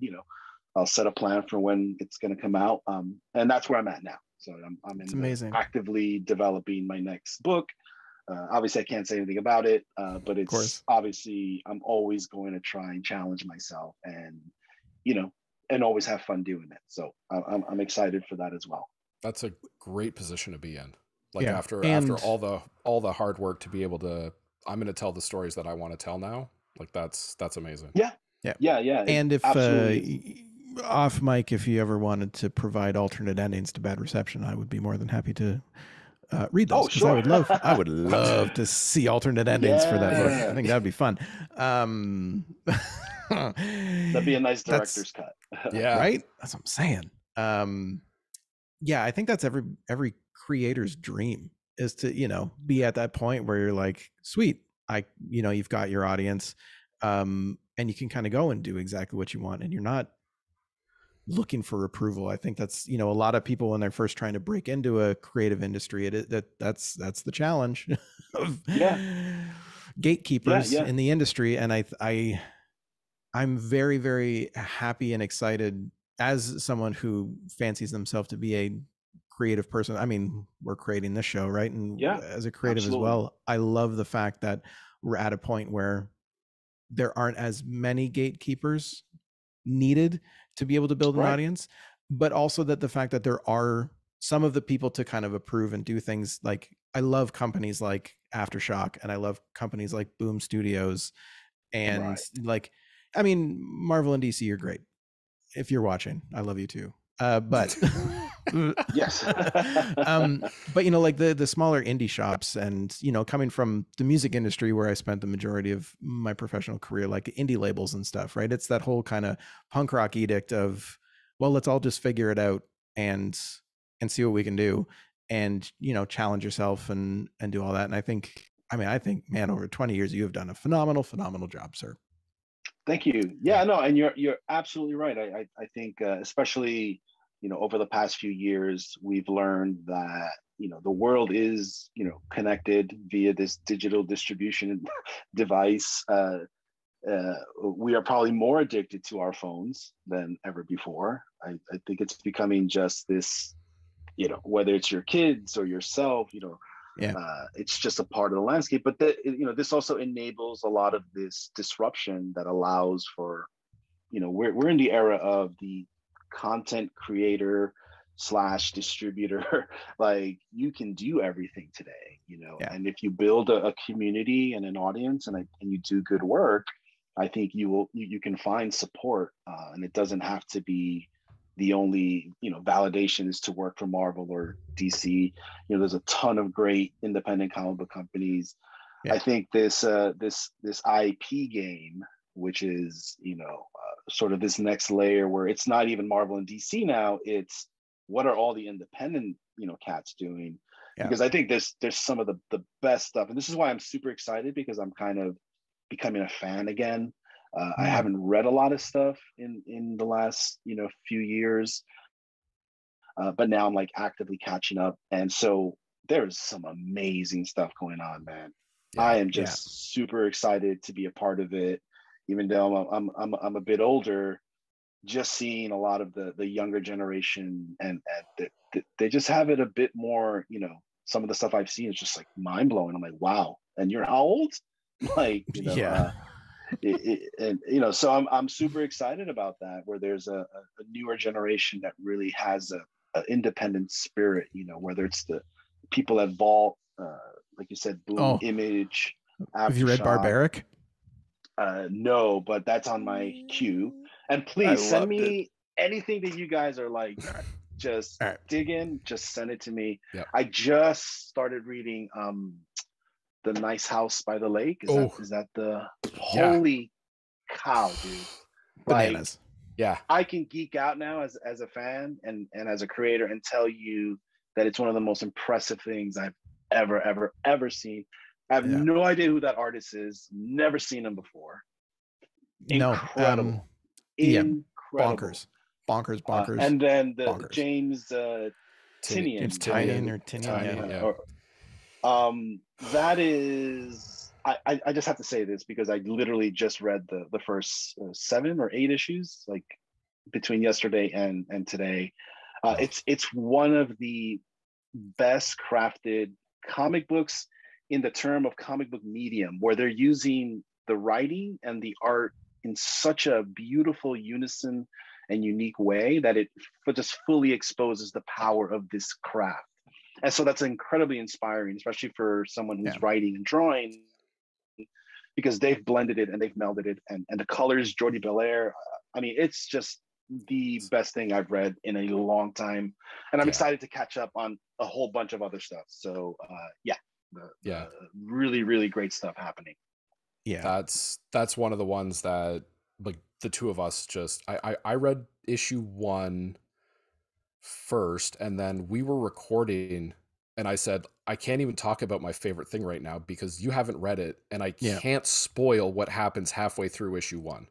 I'll set a plan for when it's going to come out. And that's where I'm at now. So I'm actively developing my next book. Obviously I can't say anything about it, but it's obviously I'm always going to try and challenge myself and, and always have fun doing it. So I'm excited for that as well. That's a great position to be in. Like after all the hard work to be able to, I'm going to tell the stories that I want to tell now. Like that's amazing. Yeah. And if off mic, if you ever wanted to provide alternate endings to Bad Reception, I would be more than happy to read those. Sure. I would love to see alternate endings for that book. I think that'd be fun. That'd be a nice director's cut. Yeah. Right? That's what I'm saying. I think that's every creator's dream, is to, be at that point where you're like, sweet, you've got your audience, and you can kind of go and do exactly what you want, and you're not looking for approval. I think that's, a lot of people when they're first trying to break into a creative industry, that's the challenge of gatekeepers in the industry. And I'm very, very happy and excited as someone who fancies themselves to be a creative person. I mean, we're creating this show, right? And as a creative as well, I love the fact that we're at a point where there aren't as many gatekeepers needed to be able to build an audience, but also that the fact that there are some of the people to kind of approve and do things. Like I love companies like Aftershock, and I love companies like Boom Studios, and Marvel and DC, you're great. If you're watching, I love you too. But yes. But like the smaller indie shops, and coming from the music industry where I spent the majority of my professional career, like indie labels and stuff, right? It's that whole kind of punk rock edict of, well, let's all just figure it out and see what we can do, and challenge yourself and do all that. And I think, man, over 20 years you have done a phenomenal job, sir. Thank you. Yeah, no, and you're absolutely right. I think especially over the past few years, we've learned that the world is, connected via this digital distribution device. We are probably more addicted to our phones than ever before. I think it's becoming just this, whether it's your kids or yourself, it's just a part of the landscape. But this also enables a lot of this disruption that allows for, we're in the era of the content creator / distributor. Like, you can do everything today, and if you build a community and an audience and you do good work, I think you can find support, and it doesn't have to be the only validation is to work for Marvel or DC. There's a ton of great independent comic book companies. I think this IP game, which is sort of this next layer where it's not even Marvel and DC now, it's what are all the independent cats doing, because I think there's some of the best stuff, and this is why I'm super excited, because I'm kind of becoming a fan again. I haven't read a lot of stuff in the last few years, but now I'm like actively catching up, and so there's some amazing stuff going on, man. I am just super excited to be a part of it, even though I'm a bit older. Just seeing a lot of the younger generation, and they just have it a bit more. Some of the stuff I've seen is just like mind blowing. I'm like, wow. And you're how old? Like, so I'm super excited about that, where there's a newer generation that really has a independent spirit, whether it's the people at Vault, like you said, Boom, Image. Have you read Barbaric? No, but that's on my queue. And please send me anything that you guys are like, just dig in, just send it to me. Yep. I just started reading The Nice House by the Lake. Is that the holy cow, dude? Bananas. Like, I can geek out now as a fan and as a creator and tell you that it's one of the most impressive things I've ever seen. I have no idea who that artist is. Never seen him before. Incredible. Incredible. Bonkers. And then the bonkers. James Tynion. James Tynion or Tynion. That is, I just have to say this because I literally just read the first 7 or 8 issues, like between yesterday and today. It's one of the best crafted comic books in the term of comic book medium, where they're using the writing and the art in such a beautiful unison and unique way that it just fully exposes the power of this craft. And so that's incredibly inspiring, especially for someone who's writing and drawing, because they've blended it and they've melded it. And the colors, Jordi Belair, I mean, it's just the best thing I've read in a long time. And I'm excited to catch up on a whole bunch of other stuff. So really, really great stuff happening. Yeah. That's one of the ones that, like, the two of us just, I read issue 1 first, and then we were recording and I said, I can't even talk about my favorite thing right now because you haven't read it, and I can't spoil what happens halfway through issue 1.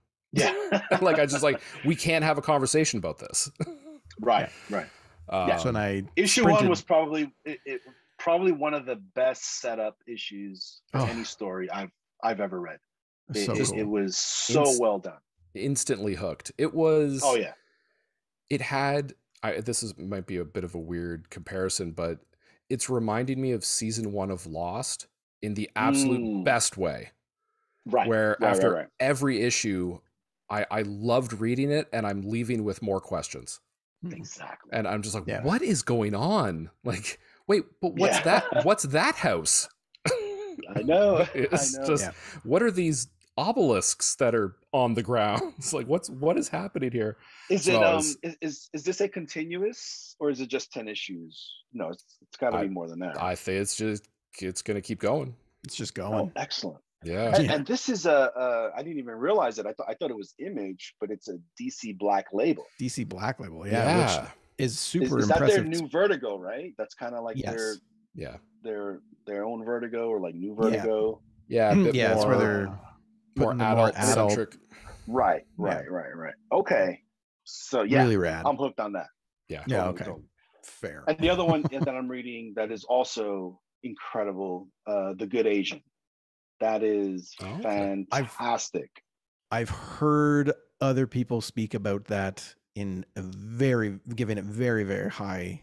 Like, I just, like, we can't have a conversation about this. Right. So issue 1 was probably one of the best setup issues for any story I've ever read. It was so well done. Instantly hooked. It was. Oh yeah. It had. Might be a bit of a weird comparison, but it's reminding me of season 1 of Lost in the absolute best way. Right. Where after every issue, I loved reading it, and I'm leaving with more questions. Exactly. And I'm just like, what is going on? Like, wait, but what's that? What's that house? I know. What are these obelisks that are on the ground? It's like, what is happening here? Is this a continuous, or is it just 10 issues? No, it's got to be more than that. I think it's going to keep going. It's just going. Oh, excellent. Yeah. And this is I didn't even realize it. I thought it was Image, but it's a DC Black Label. DC Black Label, which is super impressive. Is that their new Vertigo, right? That's kind of like their own Vertigo, or like new Vertigo. Yeah. It's where they're more adult. Right. Okay. So really rad. I'm hooked on that. Yeah. Okay. Totally. Fair. And the other one that I'm reading that is also incredible, The Good Asian. That is fantastic. I've heard other people speak about that in giving it very, very high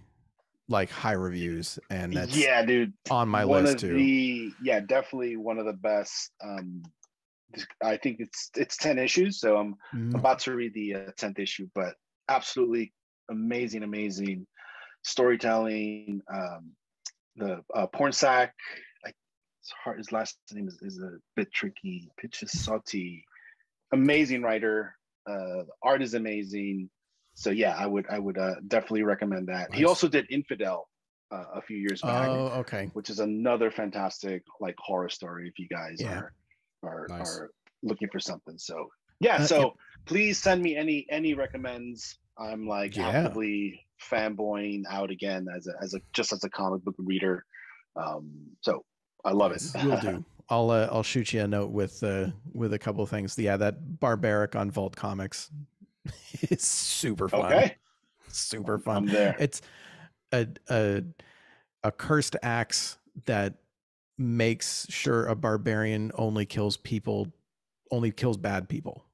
reviews, and that's dude, on my list too. Definitely one of the best. I think it's 10 issues, so I'm about to read the 10th issue, but absolutely amazing storytelling. The porn sack, his last name is a bit tricky. Pichisotti, amazing writer. The art is amazing. So yeah, I would definitely recommend that. Nice. He also did Infidel a few years back. Oh, okay. Which is another fantastic horror story if you guys are looking for something. So yeah, please send me any recommends. I'm actively fanboying out again as a comic book reader. So I love it. Will do. I'll shoot you a note with a couple of things. Yeah, that Barbaric on Vault Comics is super fun. Okay. Super fun. I'm there. It's a cursed axe that makes sure a barbarian only kills bad people.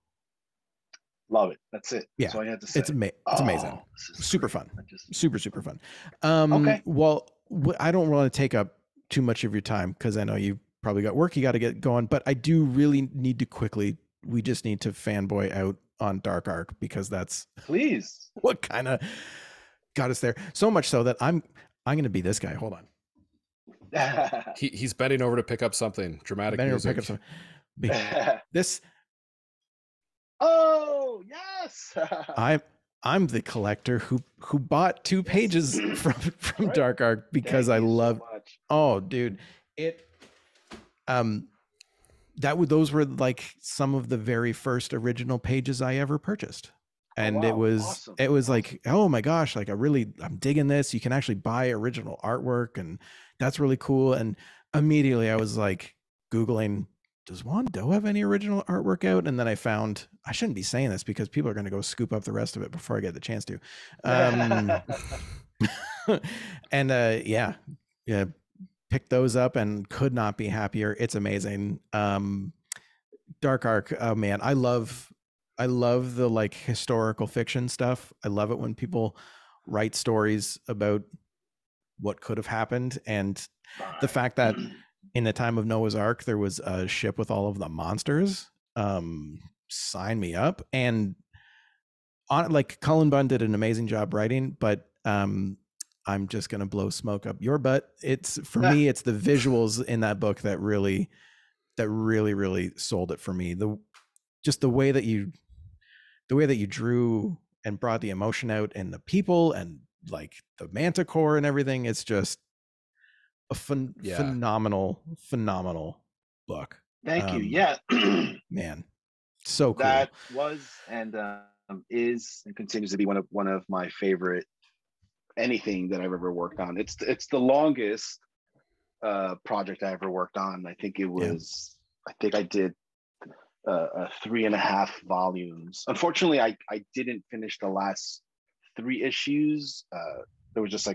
Love it. That's it. Yeah. That's all I had to say. It's amazing. Super fun. Super fun. Okay. Well, I don't want to take up too much of your time because I know you probably got work you got to get going, but I do really need to we just need to fanboy out on Dark Ark because that's please what kind of got us there. So much so that I'm going to be this guy. Hold on. He's bending over to pick up something dramatic. Music. This. Oh yes. I'm the collector who bought 2 pages from right. Dark Ark because I love. So oh, dude, those were some of the very first original pages I ever purchased. And it was like, oh my gosh, I'm digging this. You can actually buy original artwork and that's really cool. And immediately I was Googling, does Juan Doe have any original artwork out? And then I found, I shouldn't be saying this because people are going to go scoop up the rest of it before I get the chance to. And picked those up and could not be happier. It's amazing. Dark Ark, oh man, I love the historical fiction stuff. I love it when people write stories about what could have happened, and the fact that in the time of Noah's Ark there was a ship with all of the monsters. Sign me up. And Cullen Bunn did an amazing job writing, but I'm just gonna blow smoke up your butt. It's for me, it's the visuals in that book that really sold it for me. The way that you drew and brought the emotion out and the people and the manticore and everything. It's just a phenomenal book. Thank you. Yeah. Man, so cool. That was and is and continues to be one of my favorite anything that I've ever worked on. It's the longest project I ever worked on. I think it was I think I did 3.5 volumes. Unfortunately, I didn't finish the last 3 issues. There was just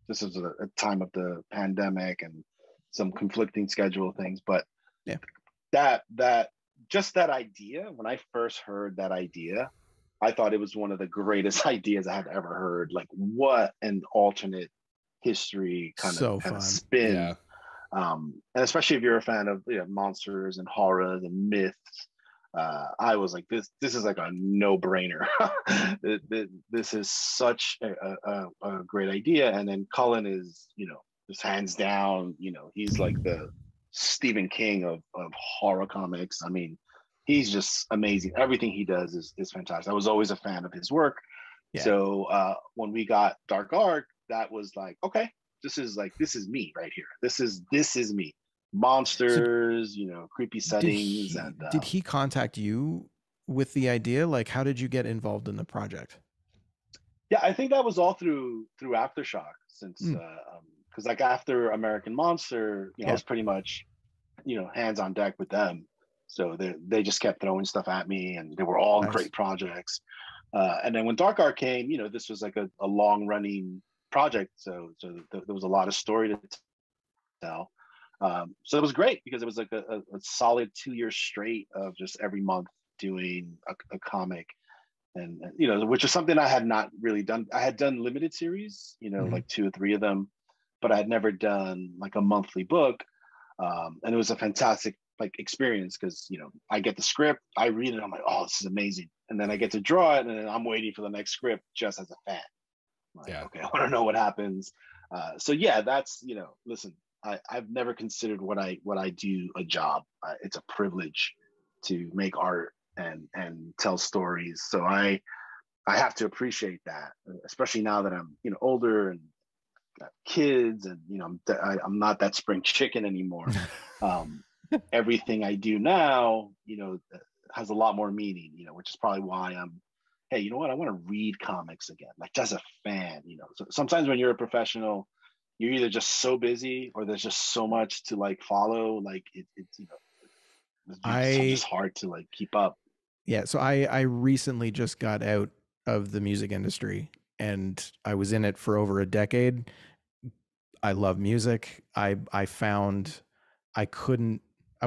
this was a time of the pandemic and some conflicting schedule things. But that idea, when I first heard that idea, I thought it was one of the greatest ideas I had ever heard. What an alternate history kind of spin. Yeah. And especially if you're a fan of monsters and horror and myths, I was like, this is a no-brainer. This is such a great idea. And then Cullen is, just hands down, he's the Stephen King of horror comics. I mean, he's just amazing. Everything he does is fantastic. I was always a fan of his work. Yeah. So when we got Dark Ark, that was okay. This is me right here. This is me. Monsters, creepy settings. Did he contact you with the idea? How did you get involved in the project? Yeah, I think that was all through Aftershock, since because after American Monster, I was pretty much, hands on deck with them. So they just kept throwing stuff at me, and they were all great projects. And then when Dark Ark came, this was like a long running project, so there was a lot of story to tell. So it was great because it was like a solid 2 years straight of just every month doing a comic, and which is something I had not really done. I had done limited series, like 2 or 3 of them, but I had never done like a monthly book. And it was a fantastic like experience because I get the script, I read it, I'm like, oh, this is amazing, and then I get to draw it, and then I'm waiting for the next script just as a fan. Like, okay, I want to know what happens. So yeah, that's listen, I've never considered what I do a job. It's a privilege to make art and tell stories. So I have to appreciate that, especially now that I'm older and got kids, and I'm not that spring chicken anymore. Everything I do now, has a lot more meaning. Which is probably why I'm. Hey, you know what? I want to read comics again, like just as a fan. So sometimes when you're a professional, you're either just so busy or there's just so much to like follow. Like it's just hard to like keep up. Yeah. So I recently just got out of the music industry, and I was in it for over a decade. I love music. I found I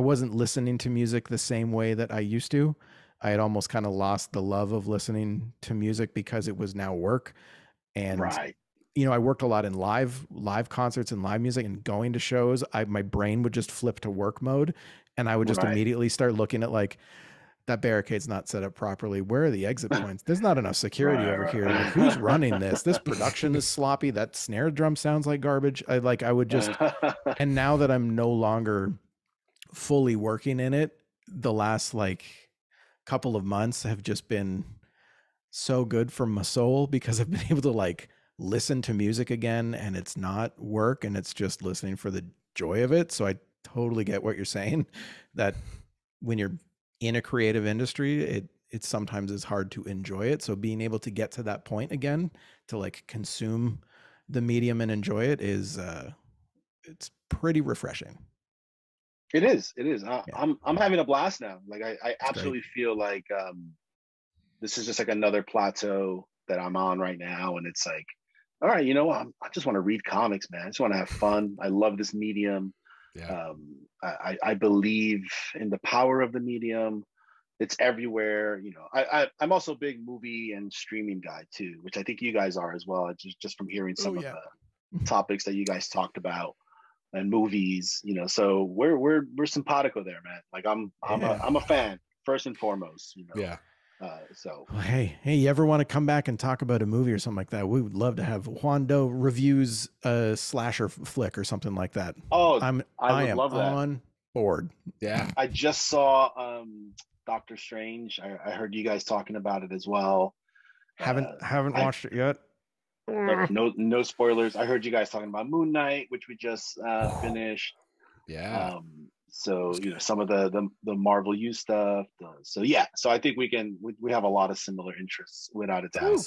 wasn't listening to music the same way that I used to. I had almost kind of lost the love of listening to music because it was now work. And right. I worked a lot in live concerts and live music, and going to shows, my brain would just flip to work mode, and I would just immediately start looking at like, that barricade's not set up properly. Where are the exit points? There's not enough security over here. Like, who's running this? This production is sloppy. That snare drum sounds like garbage. I would just, and now that I'm no longer fully working in it, the last like couple of months have just been so good for my soul because I've been able to like listen to music again, and it's not work, and it's just listening for the joy of it. So I totally get what you're saying, that when you're in a creative industry, it sometimes is hard to enjoy it. So being able to get to that point again, to like consume the medium and enjoy it, is it's pretty refreshing. It is. I'm having a blast now. Like I absolutely feel like this is just like another plateau that I'm on right now, and it's like, all right, I just want to read comics, man. I just want to have fun. I love this medium. Yeah. I believe in the power of the medium. It's everywhere. I'm also a big movie and streaming guy too, which I think you guys are as well. Just from hearing some of the topics that you guys talked about and movies, so we're simpatico there, man. Like I'm a fan first and foremost. Yeah. So well, hey, you ever want to come back and talk about a movie or something like that? We would love to have Juan Doe reviews a slasher flick or something like that. Oh, I am love that. on board. Yeah. I just saw Doctor Strange. I heard you guys talking about it as well. Haven't watched it yet. No spoilers. I heard you guys talking about Moon Knight, which we just finished. Yeah. So some of the Marvel U stuff. So I think we have a lot of similar interests without a doubt.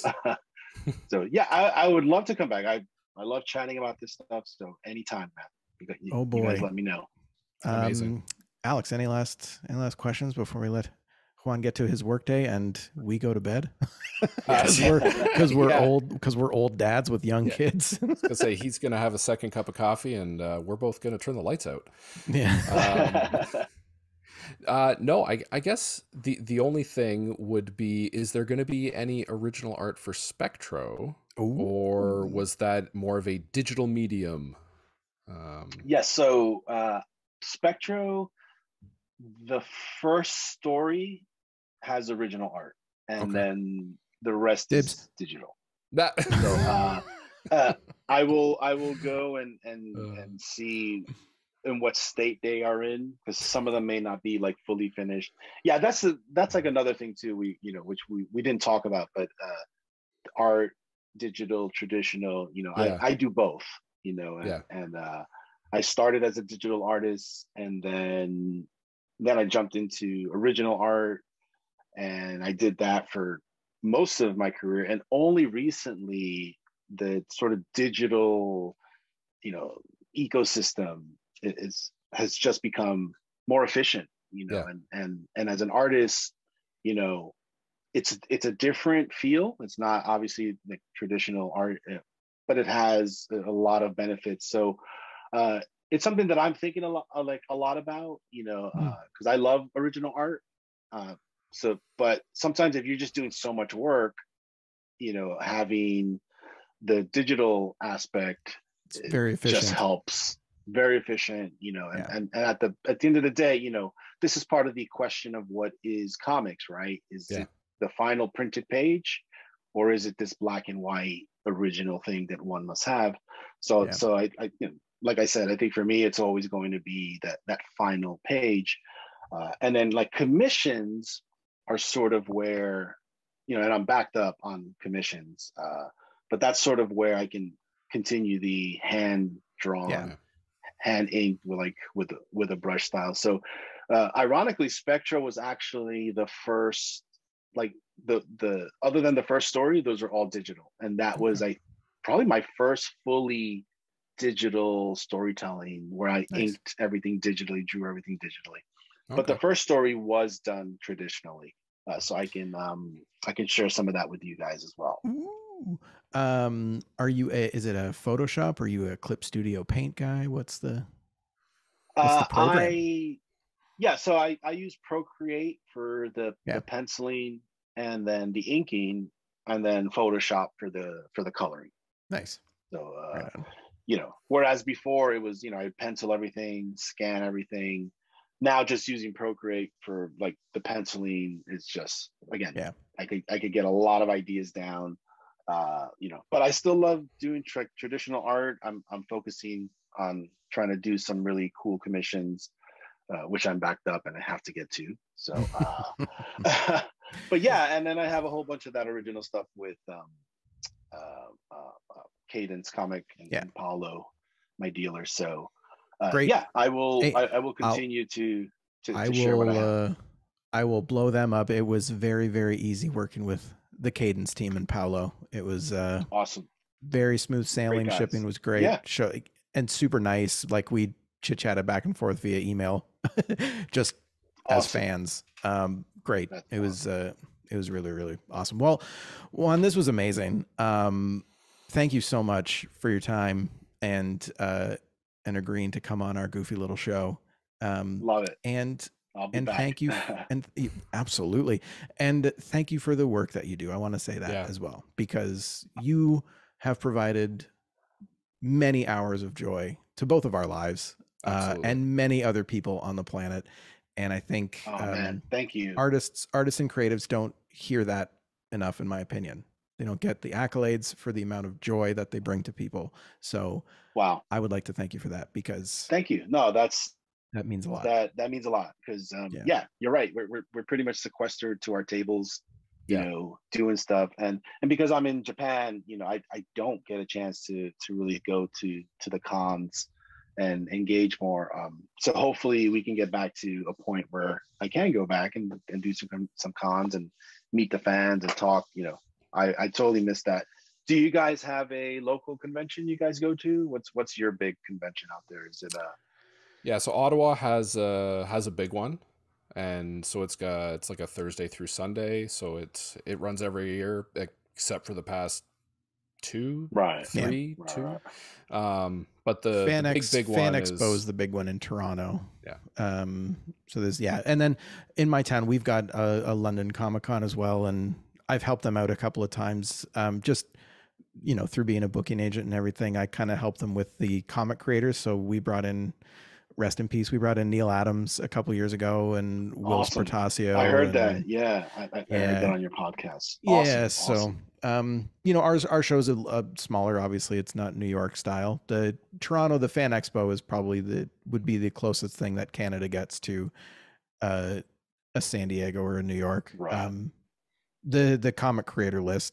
So yeah, I would love to come back. I love chatting about this stuff. So anytime, man. You guys let me know. Amazing. Alex, any last questions before we let Juan get to his workday and we go to bed? Because we're old dads with young kids. I was gonna say he's gonna have a second cup of coffee, and we're both gonna turn the lights out. Yeah. No, I guess the only thing would be, is there going to be any original art for Spectro? Ooh. Or was that more of a digital medium? Yes. So Spectro, the first story has original art, and then the rest is digital. So I will go and see in what state they are in, because some of them may not be like fully finished. Yeah, that's like another thing too. Which we didn't talk about, but art, digital, traditional. I do both. And I started as a digital artist, and then I jumped into original art, and I did that for most of my career. And only recently, the sort of digital, ecosystem has just become more efficient. And as an artist, it's a different feel. It's not obviously like traditional art, but it has a lot of benefits. So it's something that I'm thinking a lot about, because I love original art. But sometimes if you're just doing so much work, having the digital aspect it's very efficient. Just helps. Very efficient, and at the end of the day, this is part of the question of what is comics, right? Is it the final printed page, or is it this black and white original thing that one must have? So I like I said, I think for me, it's always going to be that final page, and then like commissions are sort of where, and I'm backed up on commissions, but that's sort of where I can continue the hand drawn, hand inked with a brush style. So ironically, Spectro was actually the first, like the other than the first story, those are all digital, and that was probably my first fully digital storytelling where I inked everything digitally, drew everything digitally. But the first story was done traditionally, so I can share some of that with you guys as well. Ooh. Is it a Photoshop? Are you a Clip Studio Paint guy? What's the program? So I use Procreate for the penciling, and then the inking, and then Photoshop for the coloring. Nice. So whereas before it was, I pencil everything, scan everything. Now just using Procreate for like the penciling is just, again, I could get a lot of ideas down. But I still love doing traditional art. I'm focusing on trying to do some really cool commissions, which I'm backed up and I have to get to. So, but and then I have a whole bunch of that original stuff with Cadence Comic and Paolo, my dealer. So, great. I will. Hey, I will continue to share what I have. I will blow them up. It was very, very easy working with the Cadence team and Paolo. It was awesome. Very smooth sailing. Shipping was great. Yeah. And super nice. Like we chit-chatted back and forth via email, just as fans. Great. That's awesome. It was really, really awesome. Well, Juan, this was amazing. Thank you so much for your time and agreeing to come on our goofy little show. Love it. And I'll be back. Thank you. And absolutely. And thank you for the work that you do. I want to say that as well, because you have provided many hours of joy to both of our lives, and many other people on the planet. And I think, man, thank you. Artists and creatives don't hear that enough, in my opinion. They don't get the accolades for the amount of joy that they bring to people. So wow, I would like to thank you for that, because thank you. No, that means a lot. That means a lot, because you're right. We're pretty much sequestered to our tables, doing stuff, and because I'm in Japan, I don't get a chance to really go to the cons and engage more. So hopefully we can get back to a point where I can go back and do some cons and meet the fans and talk. I totally missed that. Do you guys have a local convention you guys go to? What's your big convention out there? Is it so Ottawa has a big one, and so it's like a Thursday through Sunday, so it runs every year except for the past 2, 3, 2. But the big one Fan Expo is the big one in Toronto. So there's and then in my town we've got a London Comic Con as well, and I've helped them out a couple of times, just through being a booking agent and everything. I kind of helped them with the comic creators. So we brought in, rest in peace, we brought in Neil Adams a couple years ago, and Will Spartasio. I heard that. I heard that on your podcast. So our show's a smaller. Obviously, it's not New York style. The Toronto, the Fan Expo is probably would be the closest thing that Canada gets to a San Diego or a New York. Right. The comic creator list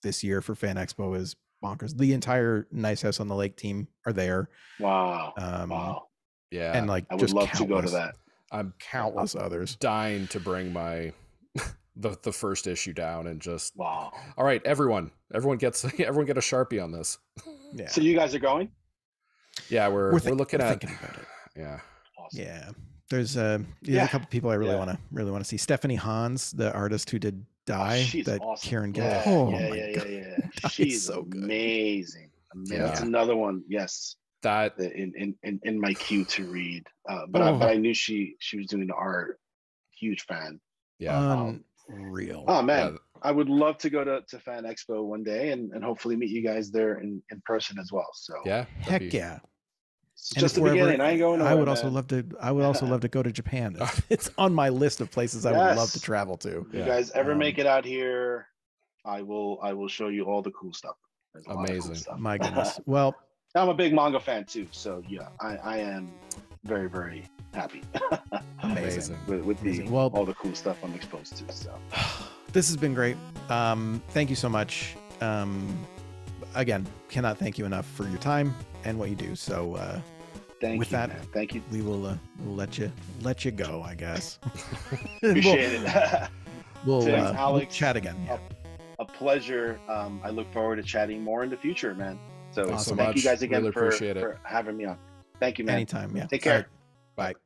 this year for Fan Expo is bonkers. The entire Nice House on the Lake team are there. Wow. Yeah. And like, I would love to go to that. I'm countless others dying to bring my the first issue down and just wow. All right, everyone get a Sharpie on this. Yeah. So you guys are going? Yeah, we're looking at thinking about it. Yeah. Awesome. Yeah. There's a couple people I really want to see. Stephanie Hans, the artist who did die she's that awesome. Kieran gets. Yeah, Oh yeah, my yeah, god, yeah. that She's is so good. amazing. Yeah. That's another one. Yes, That in my queue to read. But I knew she was doing the art. Huge fan. yeah. Unreal. Oh man, Yeah. I would love to go to Fan Expo one day and hopefully meet you guys there in person as well. So Yeah. Heck yeah. it's And just if the beginning. I ain't going nowhere, I would also man. love to. I would also love to go to Japan. It's on my list of places I would love to Yes. travel to. If you Yeah. guys ever make it out here, I will show you all the cool stuff. There's a lot of cool Amazing. stuff. My goodness. Well, I'm a big manga fan too, so yeah, I am very, very happy amazing. with Amazing. Well, all the cool stuff I'm exposed to. So this has been great. Thank you so much. Again, cannot thank you enough for your time and what you do. So thank with you, that, man. Thank you. we will we'll let you go, I guess. Appreciate it. We'll Tim, we'll Alex, chat again. Yeah. A pleasure. I look forward to chatting more in the future, man. So Awesome. thank you guys again Really appreciate it. for having me on. Thank you, man. Anytime. Yeah. Take care. All right. Bye.